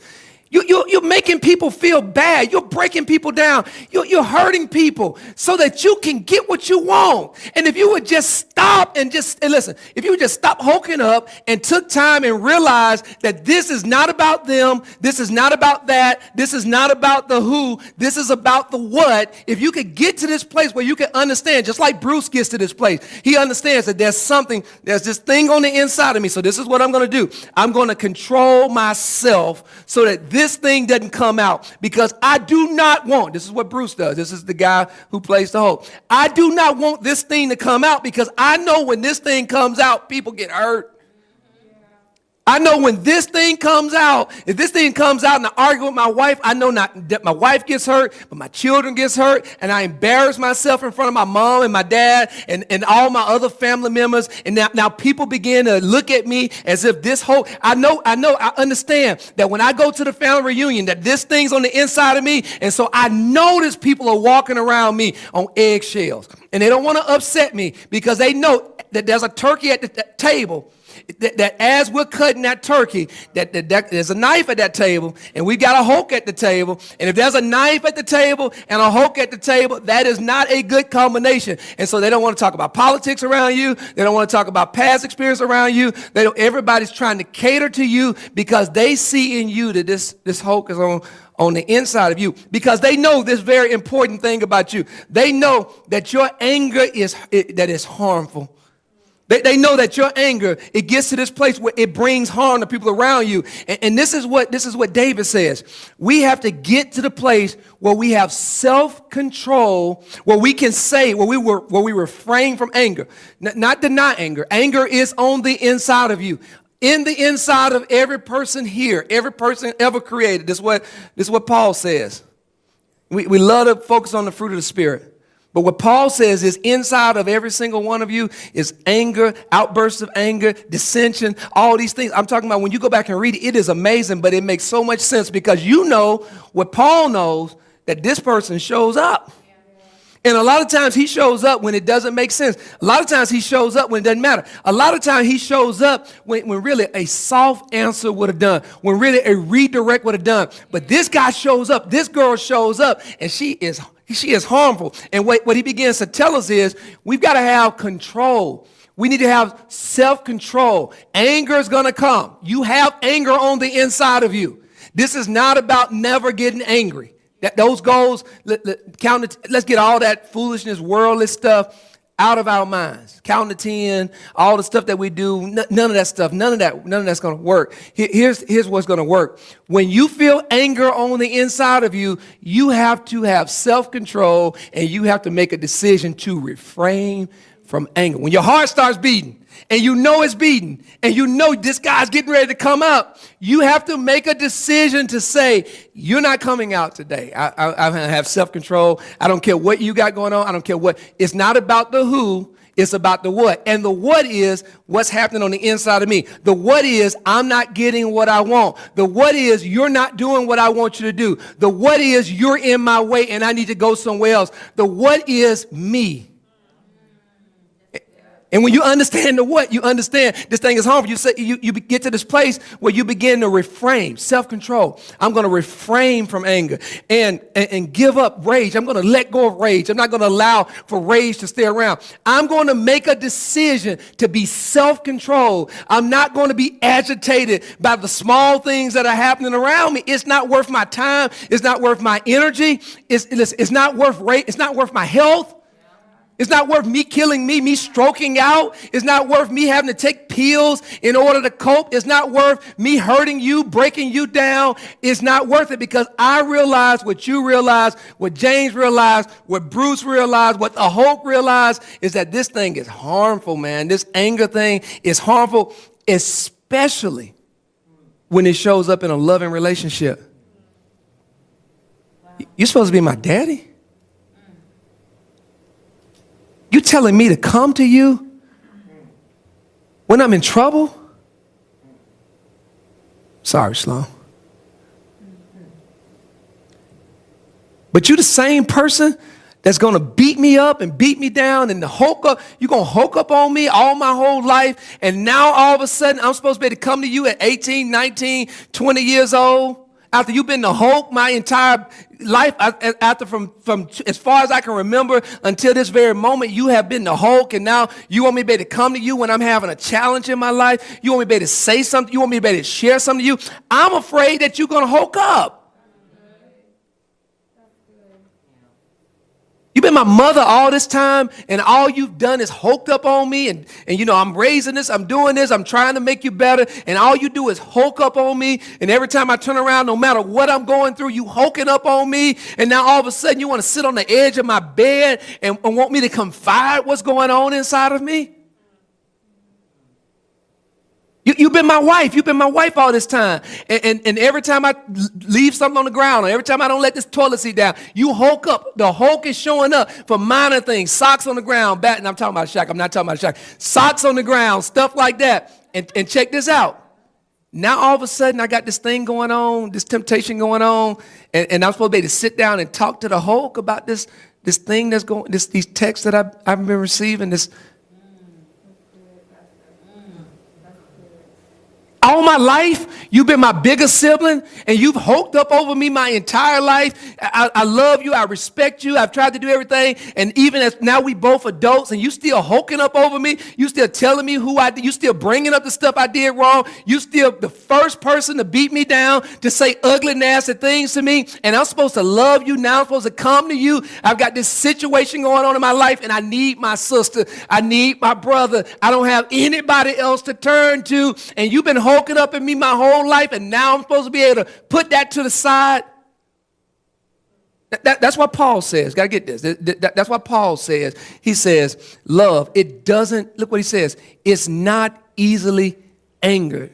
[SPEAKER 1] You're making people feel bad. You're breaking people down. You're hurting people so that you can get what you want. And if you would just stop and listen, if you would just stop hulking up and took time and realized that this is not about them, this is not about that, this is not about the who, this is about the what. If you could get to this place where you can understand, just like Bruce gets to this place, he understands that there's this thing on the inside of me. So this is what I'm going to do. I'm going to control myself so that this thing doesn't come out, because I do not want, this is what Bruce does. This is the guy who plays the Hulk. I do not want this thing to come out, because I know when this thing comes out, people get hurt. I know when this thing comes out, if this thing comes out and I argue with my wife, I know not that my wife gets hurt, but my children gets hurt, and I embarrass myself in front of my mom and my dad and all my other family members. And now people begin to look at me as if this whole, I understand that when I go to the family reunion, that this thing's on the inside of me. And so I notice people are walking around me on eggshells, and they don't want to upset me because they know that there's a turkey at the table. that as we're cutting that turkey, that there's a knife at that table, and we got a Hulk at the table. And if there's a knife at the table and a Hulk at the table, that is not a good combination. And so they don't want to talk about politics around you. They don't want to talk about past experience around you. Everybody's trying to cater to you because they see in you that this Hulk is on the inside of you, because they know this very important thing about you. They know that your anger is harmful. They know that your anger, it gets to this place where it brings harm to people around you. And this is what David says. We have to get to the place where we have self-control, where we can say, where we refrain from anger, not deny anger. Anger is on the inside of you. In the inside of every person here, every person ever created. This is what Paul says. We love to focus on the fruit of the Spirit. But what Paul says is inside of every single one of you is anger, outbursts of anger, dissension, all these things. I'm talking about when you go back and read it, it is amazing, but it makes so much sense because you know what Paul knows, that this person shows up. And a lot of times he shows up when it doesn't make sense. A lot of times he shows up when it doesn't matter. A lot of times he shows up when really a soft answer would have done, when really a redirect would have done. But this guy shows up, this girl shows up, and she is harmful. And what he begins to tell us is we've got to have control. We need to have self-control. Anger is going to come. You have anger on the inside of you. This is not about never getting angry. Those goals, let's get all that foolishness, worldly stuff out of our minds. Count to 10, all the stuff that we do, none of that stuff, none of that's going to work. Here's what's going to work. When you feel anger on the inside of you, you have to have self-control and you have to make a decision to refrain from anger. When your heart starts beating and you know it's beating and you know this guy's getting ready to come up, you have to make a decision to say, you're not coming out today. I have self-control. I don't care what you got going on. I don't care what. It's not about the who. It's about the what. And the what is what's happening on the inside of me. The what is I'm not getting what I want. The what is you're not doing what I want you to do. The what is you're in my way and I need to go somewhere else. The what is me. And when you understand the what, you understand this thing is harmful. You get to this place where you begin to refrain, self-control. I'm going to refrain from anger and give up rage. I'm going to let go of rage. I'm not going to allow for rage to stay around. I'm going to make a decision to be self-controlled. I'm not going to be agitated by the small things that are happening around me. It's not worth my time. It's not worth my energy. It's not worth rage. It's not worth my health. It's not worth me killing me stroking out. It's not worth me having to take pills in order to cope. It's not worth me hurting you, breaking you down. It's not worth it because I realize what you realize, what James realized, what Bruce realized, what the Hulk realized is that this thing is harmful, man. This anger thing is harmful, especially when it shows up in a loving relationship. You're supposed to be my daddy? You telling me to come to you when I'm in trouble? Sorry, Sloan. But you the same person that's going to beat me up and beat me down and you're going to hulk up on me all my whole life. And now all of a sudden I'm supposed to be able to come to you at 18, 19, 20 years old. After you've been the Hulk my entire life, after from as far as I can remember until this very moment, you have been the Hulk, and now you want me to be able to come to you when I'm having a challenge in my life. You want me to be able to say something. You want me to be able to share something to you. I'm afraid that you're going to Hulk up. You've been my mother all this time, and all you've done is hulked up on me, and I'm raising this, I'm doing this, I'm trying to make you better, and all you do is hulk up on me, and every time I turn around, no matter what I'm going through, you hulking up on me, and now all of a sudden you want to sit on the edge of my bed and want me to confide what's going on inside of me? You've been my wife. You've been my wife all this time. And every time I leave something on the ground or every time I don't let this toilet seat down, you hulk up. The Hulk is showing up for minor things. Socks on the ground. And I'm talking about Shaq. I'm not talking about Shaq. Socks on the ground. Stuff like that. And check this out. Now all of a sudden I got this thing going on, this temptation going on. And I'm supposed to be able to sit down and talk to the Hulk about this thing that's going, these texts that I've been receiving, this. All my life, you've been my biggest sibling, and you've hoked up over me my entire life. I love you. I respect you. I've tried to do everything. And even as now we both adults, and you still hoking up over me. You still telling me who I did. You still bringing up the stuff I did wrong. You still the first person to beat me down, to say ugly, nasty things to me. And I'm supposed to love you. Now I'm supposed to come to you. I've got this situation going on in my life, and I need my sister. I need my brother. I don't have anybody else to turn to. And you've been hoking up at me my whole life, and now I'm supposed to be able to put that to the side. That's what Paul says. Got to get this. That's what Paul says. He says, love, it doesn't, look what he says, it's not easily angered.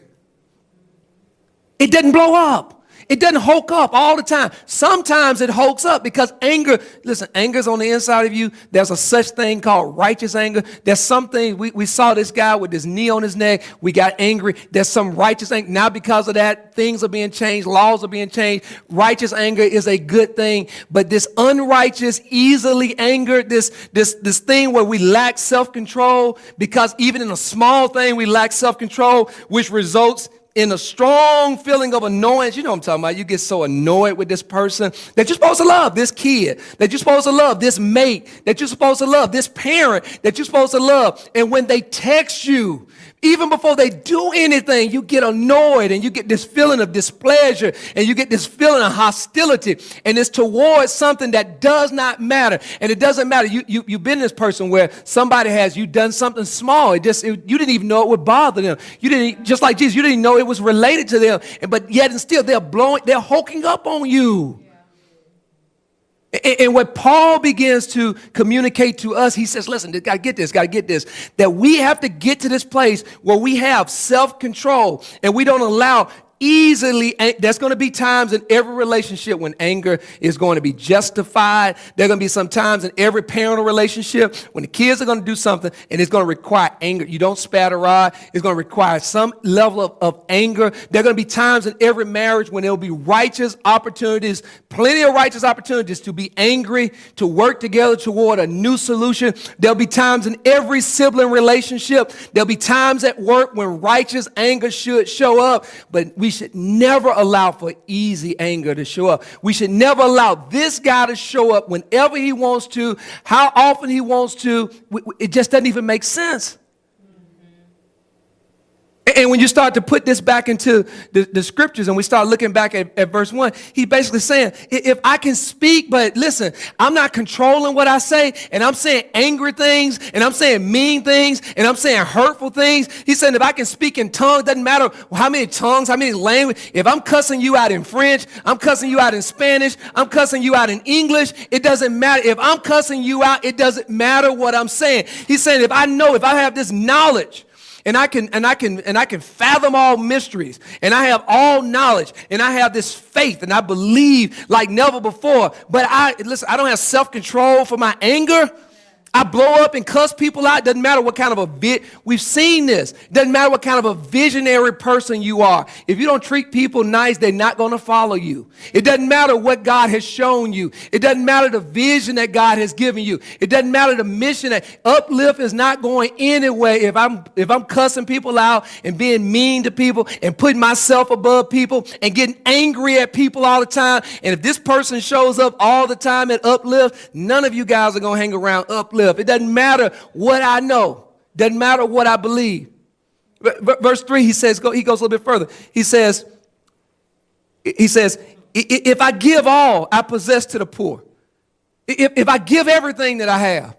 [SPEAKER 1] It doesn't blow up. It doesn't hulk up all the time. Sometimes it hulks up because anger, listen, anger's on the inside of you. There's a such thing called righteous anger. There's something, we saw this guy with his knee on his neck. We got angry. There's some righteous anger. Now because of that, things are being changed. Laws are being changed. Righteous anger is a good thing. But this unrighteous, easily angered, this thing where we lack self-control, because even in a small thing, we lack self-control, which results in a strong feeling of annoyance. You know what I'm talking about. You get so annoyed with this person that you're supposed to love, this kid, that you're supposed to love, this mate, that you're supposed to love, this parent that you're supposed to love. And when they text you, even before they do anything, you get annoyed and you get this feeling of displeasure and you get this feeling of hostility, and it's towards something that does not matter. And it doesn't matter. You've been this person where somebody has you done something small. You didn't even know it would bother them. You didn't, just like Jesus, you didn't know it was related to them. But yet and still they're hulking up on you. And what Paul begins to communicate to us, he says, listen, got to get this, that we have to get to this place where we have self-control and we don't allow easily. There's going to be times in every relationship when anger is going to be justified. There are going to be some times in every parental relationship when the kids are going to do something and it's going to require anger. You don't spat a rod. It's going to require some level of anger. There are going to be times in every marriage when there will be righteous opportunities, plenty of righteous opportunities to be angry, to work together toward a new solution. There'll be times in every sibling relationship. There'll be times at work when righteous anger should show up, but we should never allow for easy anger to show up. We should never allow this guy to show up whenever he wants to, how often he wants to. It just doesn't even make sense. And when you start to put this back into the scriptures and we start looking back at verse 1, he's basically saying, if I can speak, but listen, I'm not controlling what I say, and I'm saying angry things, and I'm saying mean things, and I'm saying hurtful things. He's saying if I can speak in tongues, doesn't matter how many tongues, how many languages. If I'm cussing you out in French, I'm cussing you out in Spanish, I'm cussing you out in English, it doesn't matter. If I'm cussing you out, it doesn't matter what I'm saying. He's saying if I have this knowledge, and I can fathom all mysteries, and I have all knowledge, and I have this faith, and I believe like never before. But I don't have self-control for my anger. I blow up and cuss people out. Doesn't matter what kind of we've seen this. Doesn't matter what kind of a visionary person you are. If you don't treat people nice, they're not going to follow you. It doesn't matter what God has shown you. It doesn't matter the vision that God has given you. It doesn't matter the mission. That uplift is not going anywhere if I'm cussing people out and being mean to people and putting myself above people and getting angry at people all the time. And if this person shows up all the time at uplift, none of you guys are going to hang around uplift. It doesn't matter what I know. Doesn't matter what I believe. Verse 3, he goes a little bit further. He says, if I give all I possess to the poor, if I give everything that I have,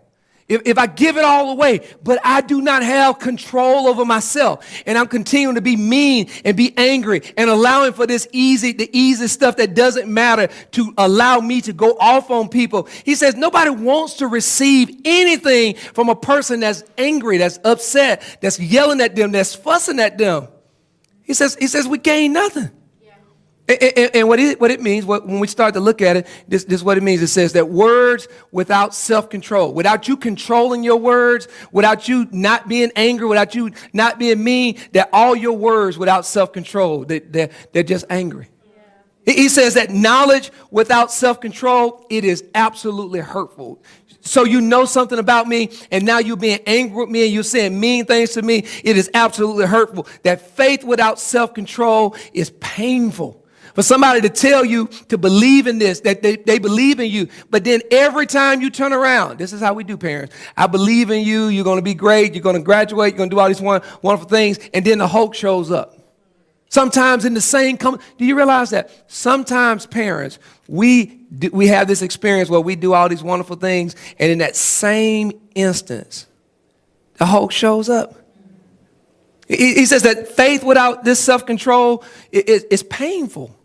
[SPEAKER 1] if I give it all away, but I do not have control over myself, and I'm continuing to be mean and be angry and allowing for the easy stuff that doesn't matter to allow me to go off on people. He says nobody wants to receive anything from a person that's angry, that's upset, that's yelling at them, that's fussing at them. He says we gain nothing. And what it means, when we start to look at it, this is what it means. It says that words without self-control, without you controlling your words, without you not being angry, without you not being mean, that all your words without self-control, they're just angry. He says that knowledge without self-control, it is absolutely hurtful. So you know something about me, and now you're being angry with me, and you're saying mean things to me. It is absolutely hurtful. That faith without self-control is painful. For somebody to tell you to believe in this, that they believe in you, but then every time you turn around, this is how we do, parents. I believe in you. You're going to be great. You're going to graduate. You're going to do all these wonderful things, and then the Hulk shows up. Sometimes in the same do you realize that sometimes parents, we have this experience where we do all these wonderful things, and in that same instance, the Hulk shows up. He says that faith without this self-control is painful.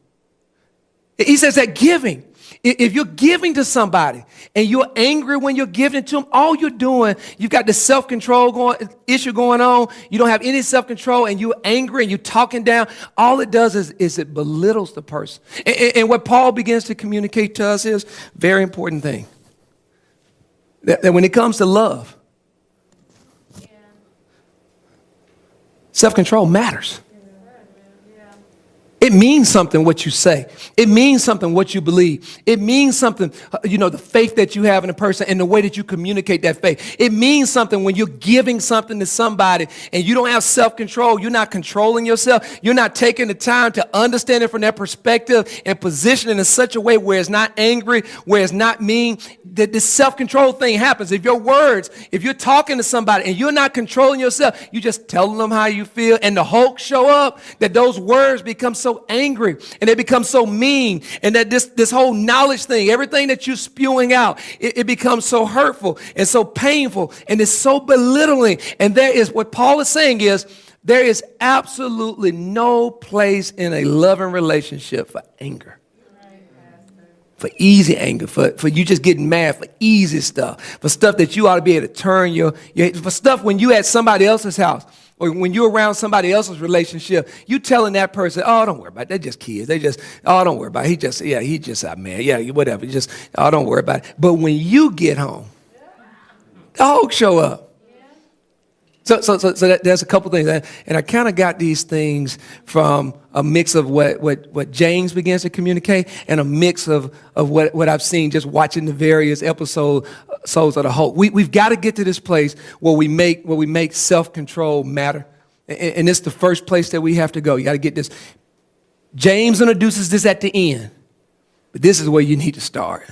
[SPEAKER 1] He says that giving, if you're giving to somebody and you're angry when you're giving to them, all you're doing, you've got the self-control issue going on. You don't have any self-control, and you're angry and you're talking down. All it does is it belittles the person. And what Paul begins to communicate to us is a very important thing. That when it comes to love, self-control matters. It means something what you say. It means something what you believe. It means something, the faith that you have in a person and the way that you communicate that faith. It means something when you're giving something to somebody and you don't have self-control. You're not controlling yourself. You're not taking the time to understand it from that perspective and position it in such a way where it's not angry, where it's not mean. That this self-control thing happens. If you're talking to somebody and you're not controlling yourself, you just telling them how you feel, and the Hulk show up, that those words become so angry and they become so mean, and that this whole knowledge thing, everything that you're spewing out, it becomes so hurtful and so painful, and it's so belittling. And what Paul is saying is there is absolutely no place in a loving relationship for anger. For easy anger, for you just getting mad for easy stuff, for stuff that you ought to be able to turn for stuff when you at somebody else's house or when you're around somebody else's relationship, you telling that person, oh, don't worry about it. They're just kids. Oh, don't worry about it. He just out mad. Yeah, whatever. Don't worry about it. But when you get home, the Hulk show up. So there's a couple things, and I kind of got these things from a mix of what James begins to communicate, and a mix of what I've seen just watching the various episodes of the Hulk. We've got to get to this place where we make self-control matter, and it's the first place that we have to go. You got to get this. James introduces this at the end, but this is where you need to start.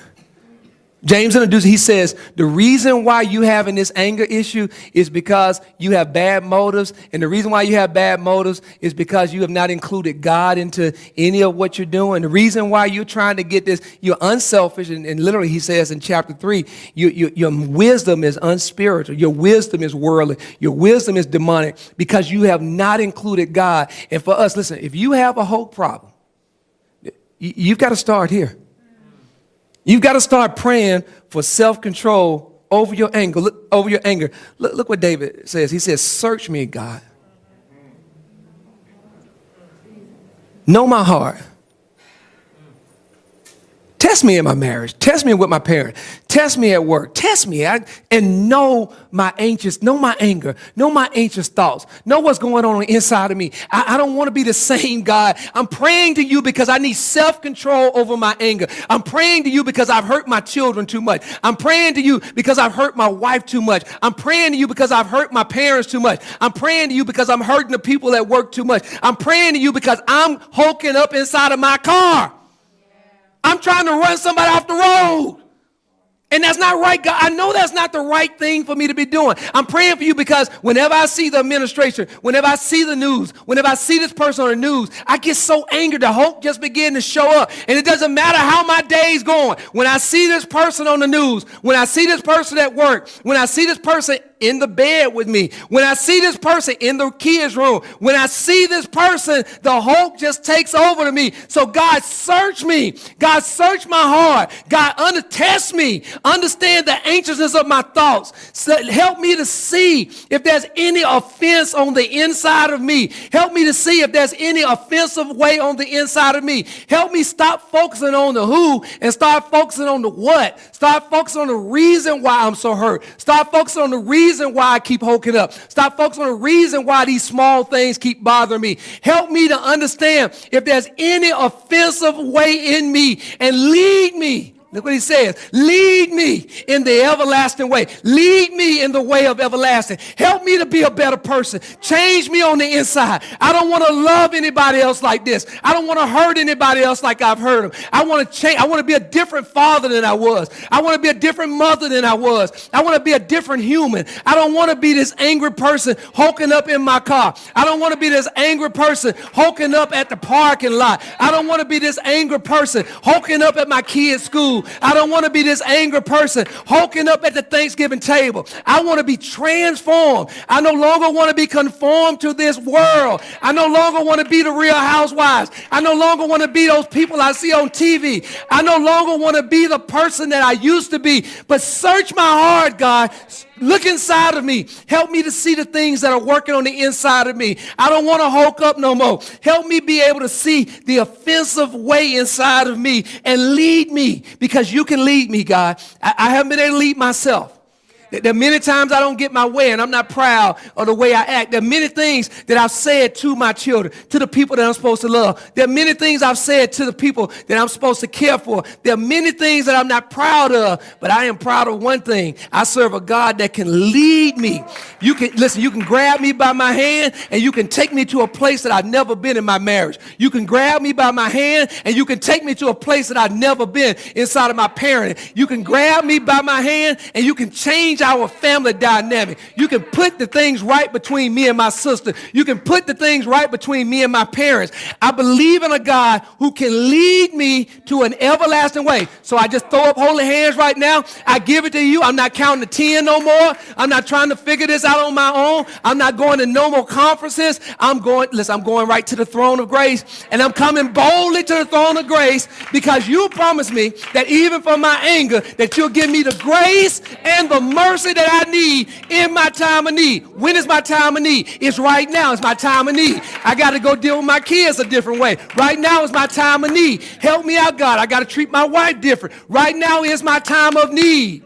[SPEAKER 1] James he says, the reason why you having this anger issue is because you have bad motives. And the reason why you have bad motives is because you have not included God into any of what you're doing. The reason why you're trying to get this, you're unselfish. And literally he says in chapter 3, your wisdom is unspiritual. Your wisdom is worldly. Your wisdom is demonic because you have not included God. And for us, listen, if you have a hope problem, you've got to start here. You've got to start praying for self-control over your anger. Look what David says. He says, search me, God. Know my heart. Test me in my marriage. Test me with my parents. Test me at work. Test me and know my anger. Know my anxious thoughts. Know what's going on inside of me. I don't want to be the same God. I'm praying to you because I need self-control over my anger. I'm praying to you because I've hurt my children too much. I'm praying to you because I've hurt my wife too much. I'm praying to you because I've hurt my parents too much. I'm praying to you because I'm hurting the people at work too much. I'm praying to you because I'm hulking up inside of my car. I'm trying to run somebody off the road. And that's not right, God. I know that's not the right thing for me to be doing. I'm praying for you because whenever I see the administration, whenever I see the news, whenever I see this person on the news, I get so angry. The hope just begin to show up. And it doesn't matter how my day's going. When I see this person on the news, when I see this person at work, when I see this person in the bed with me, when I see this person in the kids' room, when I see this person, the hope just takes over to me. So God, search me. God, search my heart. God, test me. Understand the anxiousness of my thoughts. So help me to see if there's any offense on the inside of me. Help me to see if there's any offensive way on the inside of me. Help me stop focusing on the who and start focusing on the what. Start focusing on the reason why I'm so hurt. Start focusing on the reason reason why I keep hulking up. Stop focusing on the reason why these small things keep bothering me. Help me to understand if there's any offensive way in me and lead me. Look what he says. Lead me in the everlasting way. Lead me in the way of everlasting. Help me to be a better person. Change me on the inside. I don't want to love anybody else like this. I don't want to hurt anybody else like I've hurt them. I want to change. I want to be a different father than I was. I want to be a different mother than I was. I want to be a different human. I don't want to be this angry person hulking up in my car. I don't want to be this angry person hulking up at the parking lot. I don't want to be this angry person hulking up at my kid's school. I don't want to be this angry person hulking up at the Thanksgiving table. I want to be transformed. I no longer want to be conformed to this world. I no longer want to be the Real Housewives. I no longer want to be those people I see on TV. I no longer want to be the person that I used to be. But search my heart, God. Look inside of me. Help me to see the things that are working on the inside of me. I don't want to hulk up no more. Help me be able to see the offensive way inside of me and lead me, because you can lead me, God. I haven't been able to lead myself. There are many times I don't get my way, and I'm not proud of the way I act. There are many things that I've said to my children, to the people that I'm supposed to love. There are many things I've said to the people that I'm supposed to care for. There are many things that I'm not proud of, but I am proud of one thing. I serve a God that can lead me. You can grab me by my hand, and you can take me to a place that I've never been in my marriage. You can grab me by my hand, and you can take me to a place that I've never been inside of my parenting. You can grab me by my hand, and you can change our family dynamic. You can put the things right between me and my sister. You can put the things right between me and my parents. I believe in a God who can lead me to an everlasting way. So I just throw up holy hands right now. I give it to you. I'm not counting to 10 no more. I'm not trying to figure this out on my own. I'm not going to no more conferences. I'm going right to the throne of grace, and I'm coming boldly to the throne of grace, because you promised me that even for my anger, that you'll give me the grace and the mercy that I need in my time of need. When is my time of need? It's right now. It's my time of need. I got to go deal with my kids a different way. Right now is my time of need. Help me out, God. I got to treat my wife different. Right now is my time of need.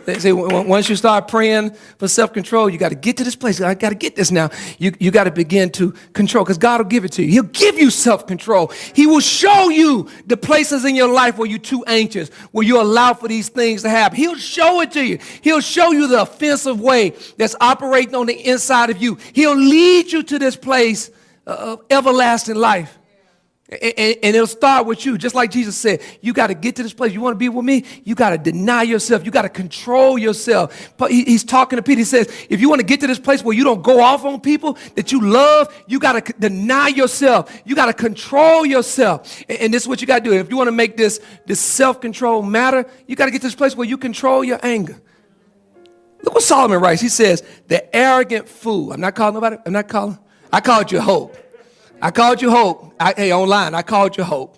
[SPEAKER 1] They say once you start praying for self-control, you got to get to this place. I got to get this now. You got to begin to control, because God will give it to you. He'll give you self-control. He will show you the places in your life where you're too anxious, where you allow for these things to happen. He'll show it to you. He'll show you the offensive way that's operating on the inside of you. He'll lead you to this place of everlasting life. And it'll start with you. Just like Jesus said, you got to get to this place. You want to be with me? You got to deny yourself. You got to control yourself. But he's talking to Peter. He says, if you want to get to this place where you don't go off on people that you love, you got to deny yourself. You got to control yourself. And this is what you got to do. If you want to make this self-control matter, you got to get to this place where you control your anger. Look what Solomon writes. He says, the arrogant fool. I called you hope. I called you hope. Hey, online, I called you hope.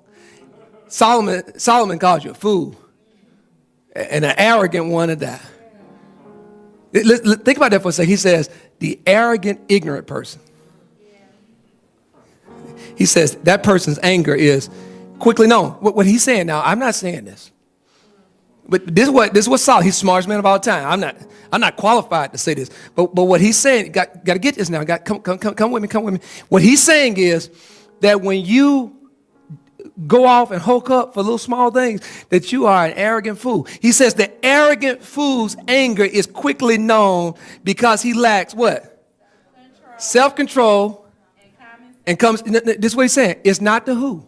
[SPEAKER 1] Solomon called you a fool and an arrogant one at that. Think about that for a second. He says, the arrogant, ignorant person. He says that person's anger is quickly known. What he's saying now, I'm not saying this. But this is what Solomon, he's the smartest man of all time. I'm not qualified to say this. But what he's saying, got to get this now. Come with me. What he's saying is that when you go off and hulk up for little small things, that you are an arrogant fool. He says the arrogant fool's anger is quickly known because he lacks what? Self-control. And comes. This is what he's saying. It's not the who.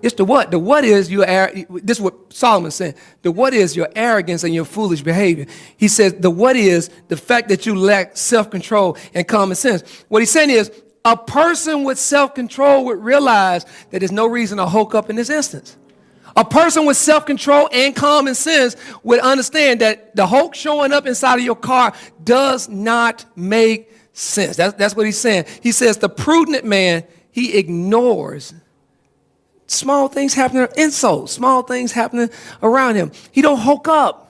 [SPEAKER 1] It's the what. The what is this is what Solomon's saying. The what is your arrogance and your foolish behavior. He says the what is the fact that you lack self-control and common sense. What he's saying is a person with self-control would realize that there's no reason to hulk up in this instance. A person with self-control and common sense would understand that the hulk showing up inside of your car does not make sense. That's what he's saying. He says the prudent man, he ignores small things happening, insults, small things happening around him. He don't hulk up.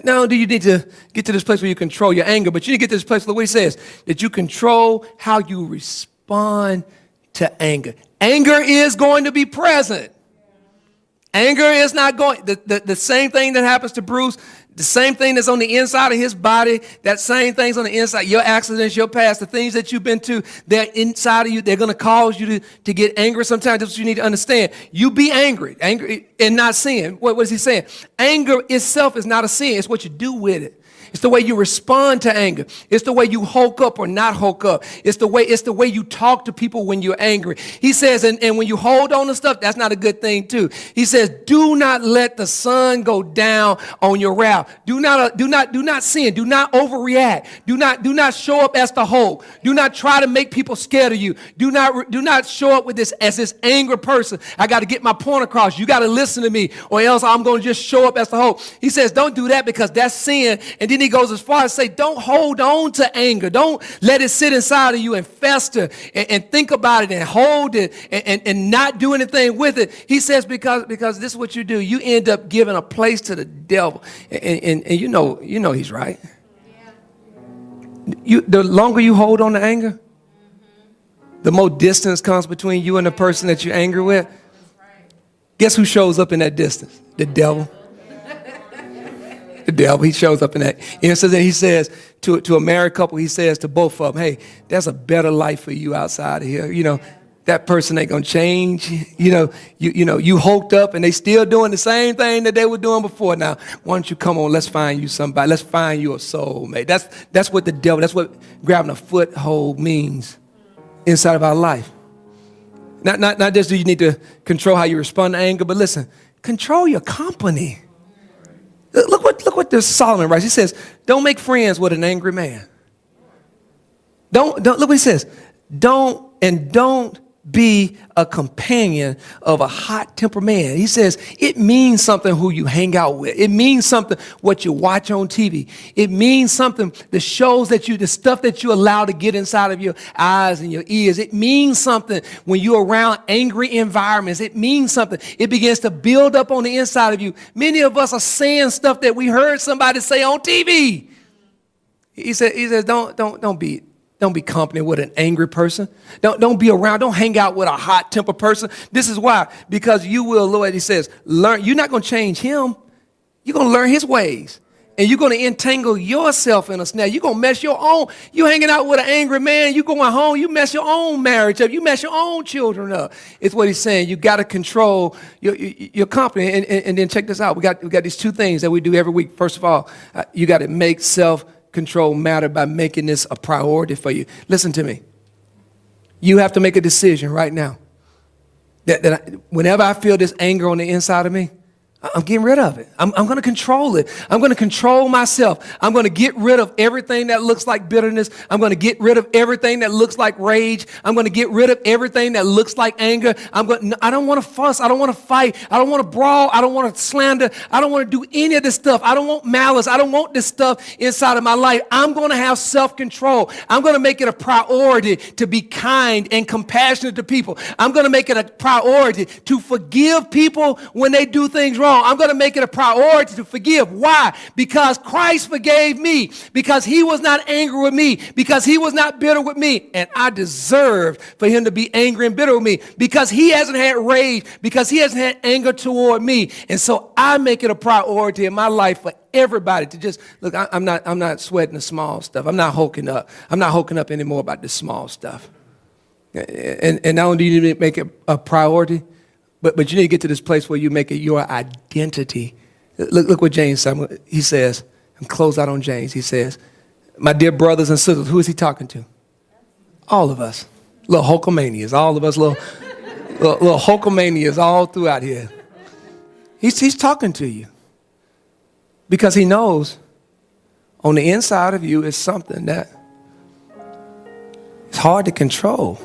[SPEAKER 1] Not only do you need to get to this place where you control your anger, but you need to get to this place where what he says, that you control how you respond to anger. Anger is going to be present. Anger is not going, the same thing that happens to Bruce, the same thing that's on the inside of his body, that same thing's on the inside, your accidents, your past, the things that you've been to, they're inside of you. They're going to cause you to get angry sometimes. That's what you need to understand. You be angry and not sin. What is he saying? Anger itself is not a sin. It's what you do with it. It's the way you respond to anger. It's the way you hulk up or not hulk up. It's the way you talk to people when you're angry. He says, and when you hold on to stuff, that's not a good thing too. He says, do not let the sun go down on your wrath. Do not sin. Do not overreact. Do not show up as the Hulk. Do not try to make people scared of you. Do not show up with this as this angry person. I got to get my point across. You got to listen to me, or else I'm going to just show up as the Hulk. He says, don't do that, because that's sin. And then he goes as far as say, don't hold on to anger. Don't let it sit inside of you and fester and think about it and hold it and not do anything with it. He says, because this is what you do. You end up giving a place to the devil. And you know he's right. The longer you hold on to anger, the more distance comes between you and the person that you're angry with. Guess who shows up in that distance? The devil. The devil, he shows up in that. And he says to a married couple, he says to both of them, hey, there's a better life for you outside of here. You know, that person ain't going to change. You hulked up and they still doing the same thing that they were doing before. Now, why don't you come on, let's find you somebody. Let's find you a soulmate. That's what the devil, that's what grabbing a foothold means inside of our life. Not just do you need to control how you respond to anger, but listen, control your company. Look what this Solomon writes. He says, don't make friends with an angry man. Don't look what he says. Don't be a companion of a hot-tempered man. He says it means something who you hang out with. It means something what you watch on TV. It means something the stuff that you allow to get inside of your eyes and your ears. It means something when you're around angry environments. It means something. It begins to build up on the inside of you. Many of us are saying stuff that we heard somebody say on TV. He says don't be company with an angry person. Don't be around. Don't hang out with a hot-tempered person. This is why. Because you will, Lord, he says, learn. You're not going to change him. You're going to learn his ways. And you're going to entangle yourself in a snare. You're going to mess your own. You hanging out with an angry man. You going home. You mess your own marriage up. You mess your own children up. It's what he's saying. You got to control your company. And then check this out. We got these two things that we do every week. First of all, you got to make self-control matter by making this a priority for you. Listen to me. You have to make a decision right now that whenever I feel this anger on the inside of me, I'm getting rid of it. I'm going to control it. I'm going to control myself. I'm going to get rid of everything that looks like bitterness. I'm going to get rid of everything that looks like rage. I'm going to get rid of everything that looks like anger. I don't want to fuss. I don't want to fight. I don't want to brawl. I don't want to slander. I don't want to do any of this stuff. I don't want malice. I don't want this stuff inside of my life. I'm going to have self-control. I'm going to make it a priority to be kind and compassionate to people. I'm going to make it a priority to forgive people when they do things wrong. I'm going to make it a priority to forgive. Why? Because Christ forgave me. Because he was not angry with me. Because he was not bitter with me. And I deserved for him to be angry and bitter with me. Because he hasn't had rage. Because he hasn't had anger toward me. And so I make it a priority in my life for everybody to just, look, I'm not sweating the small stuff. I'm not hulking up. I'm not hulking up anymore about the small stuff. And not only do you need to make it a priority, but you need to get to this place where you make it your identity. Look what James said. He says, and close out on James. He says, my dear brothers and sisters, who is he talking to? All of us. Little Hulkamanias. All of us, little Hulkamanias all throughout here. He's talking to you. Because he knows on the inside of you is something that it's hard to control.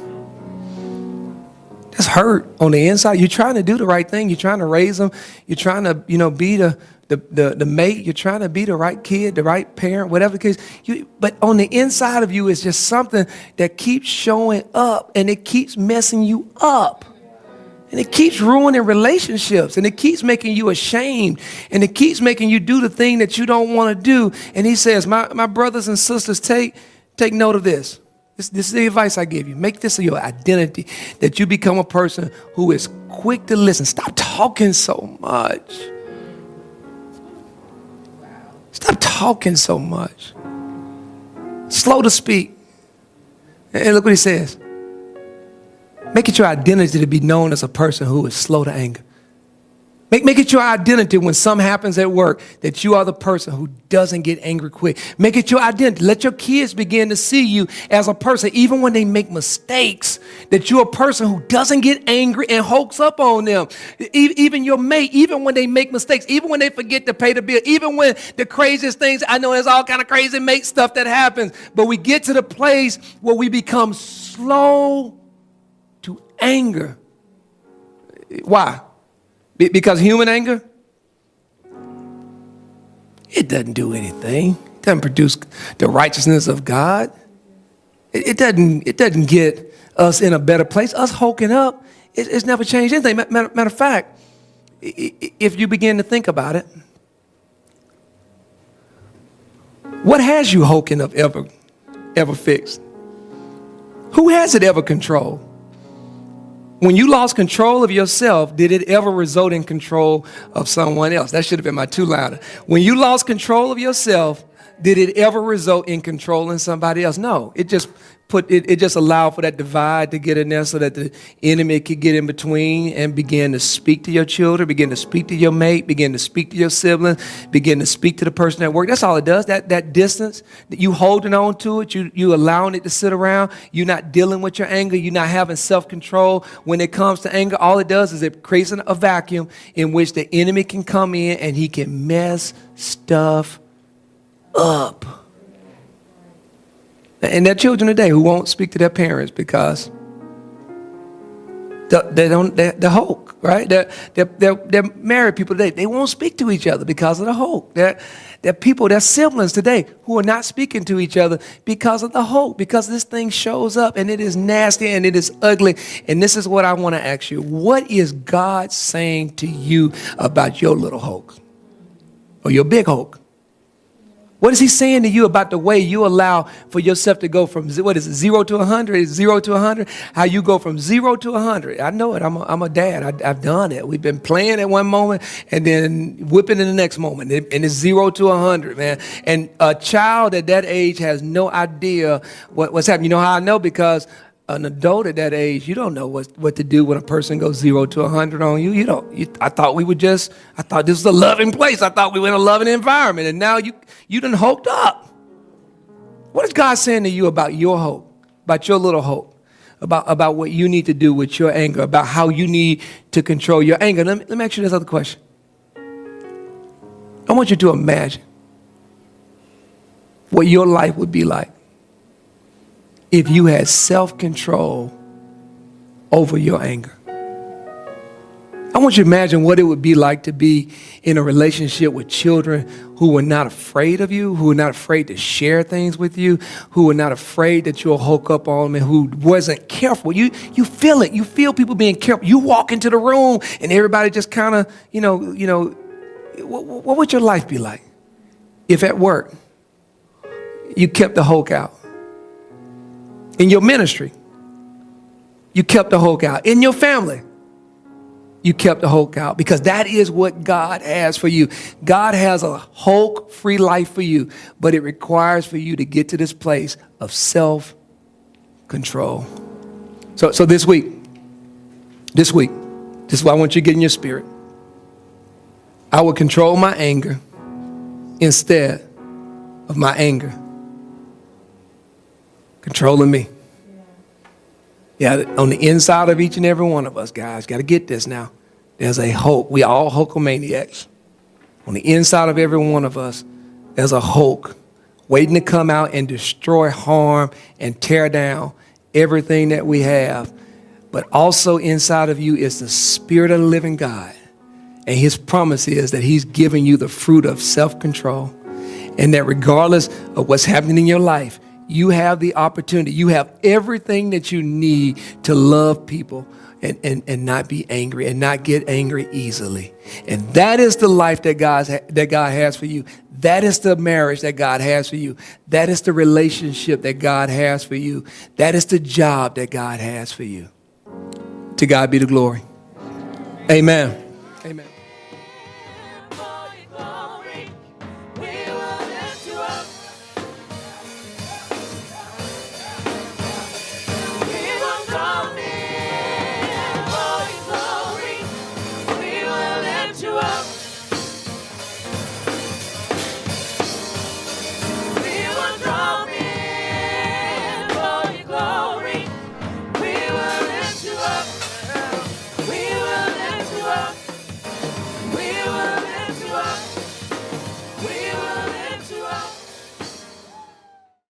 [SPEAKER 1] It's hurt on the inside. You're trying to do the right thing. You're trying to raise them. You're trying to, be the mate. You're trying to be the right kid, the right parent, whatever the case. But on the inside of you is just something that keeps showing up, and it keeps messing you up. And it keeps ruining relationships, and it keeps making you ashamed, and it keeps making you do the thing that you don't want to do. And he says, my brothers and sisters, take note of this. This is the advice I give you. Make this your identity, that you become a person who is quick to listen. Stop talking so much. Stop talking so much. Slow to speak. And look what he says. Make it your identity to be known as a person who is slow to anger. Make it your identity when something happens at work that you are the person who doesn't get angry quick. Make it your identity. Let your kids begin to see you as a person, even when they make mistakes, that you're a person who doesn't get angry and hulks up on them. Even your mate, even when they make mistakes, even when they forget to pay the bill, even when the craziest things, I know there's all kind of crazy mate stuff that happens, but we get to the place where we become slow to anger. Why? Because human anger, it doesn't do anything. It doesn't produce the righteousness of God. It doesn't get us in a better place. Us hulking up, it's never changed anything. Matter of fact, if you begin to think about it, what has you hulking up ever fixed? Who has it ever controlled? When you lost control of yourself, did it ever result in control of someone else? That should have been my two-liner. When you lost control of yourself, did it ever result in controlling somebody else? No. It just allowed for that divide to get in there so that the enemy could get in between and begin to speak to your children, begin to speak to your mate, begin to speak to your sibling, begin to speak to the person at work. That's all it does. That distance, you holding on to it, you allowing it to sit around, you're not dealing with your anger, you're not having self-control. When it comes to anger, all it does is it creates a vacuum in which the enemy can come in and he can mess stuff up. And there are children today who won't speak to their parents because they're Hulk, right? They're married people today. They won't speak to each other because of the Hulk. They're siblings today who are not speaking to each other because of the Hulk, because this thing shows up and it is nasty and it is ugly. And this is what I want to ask you. What is God saying to you about your little Hulk or your big Hulk? What is he saying to you about the way you allow for yourself to go from, 0 to 100? 0 to 100? How you go from 0 to 100. I know it. I'm a dad. I've done it. We've been playing at one moment and then whipping in the next moment. And it's 0 to 100, man. And a child at that age has no idea what's happening. You know how I know? Because an adult at that age, you don't know what to do when a person goes 0 to 100 on you. I thought this was a loving place. I thought we were in a loving environment. And now you done hulked up. What is God saying to you about your hope, about your little hope, about what you need to do with your anger, about how you need to control your anger? Let me ask you this other question. I want you to imagine what your life would be like if you had self-control over your anger. I want you to imagine what it would be like to be in a relationship with children who were not afraid of you, who were not afraid to share things with you, who were not afraid that you'll hulk up on them, and who wasn't careful. You feel it. You feel people being careful. You walk into the room and everybody just kind of, what would your life be like if at work you kept the hulk out? In your ministry, you kept the Hulk out. In your family, you kept the Hulk out, because that is what God has for you. God has a Hulk-free life for you, but it requires for you to get to this place of self-control. So this week, this is what I want you to get in your spirit. I will control my anger instead of my anger controlling me. Yeah, on the inside of each and every one of us, guys, got to get this now. There's a Hulk. We all Hulkamaniacs. On the inside of every one of us, there's a Hulk waiting to come out and destroy, harm, and tear down everything that we have. But also inside of you is the Spirit of the living God. And his promise is that he's giving you the fruit of self-control. And that regardless of what's happening in your life, you have the opportunity. You have everything that you need to love people and not be angry and not get angry easily. And that is the life that God has for you. That is the marriage that God has for you. That is the relationship that God has for you. That is the job that God has for you. To God be the glory. Amen. Amen.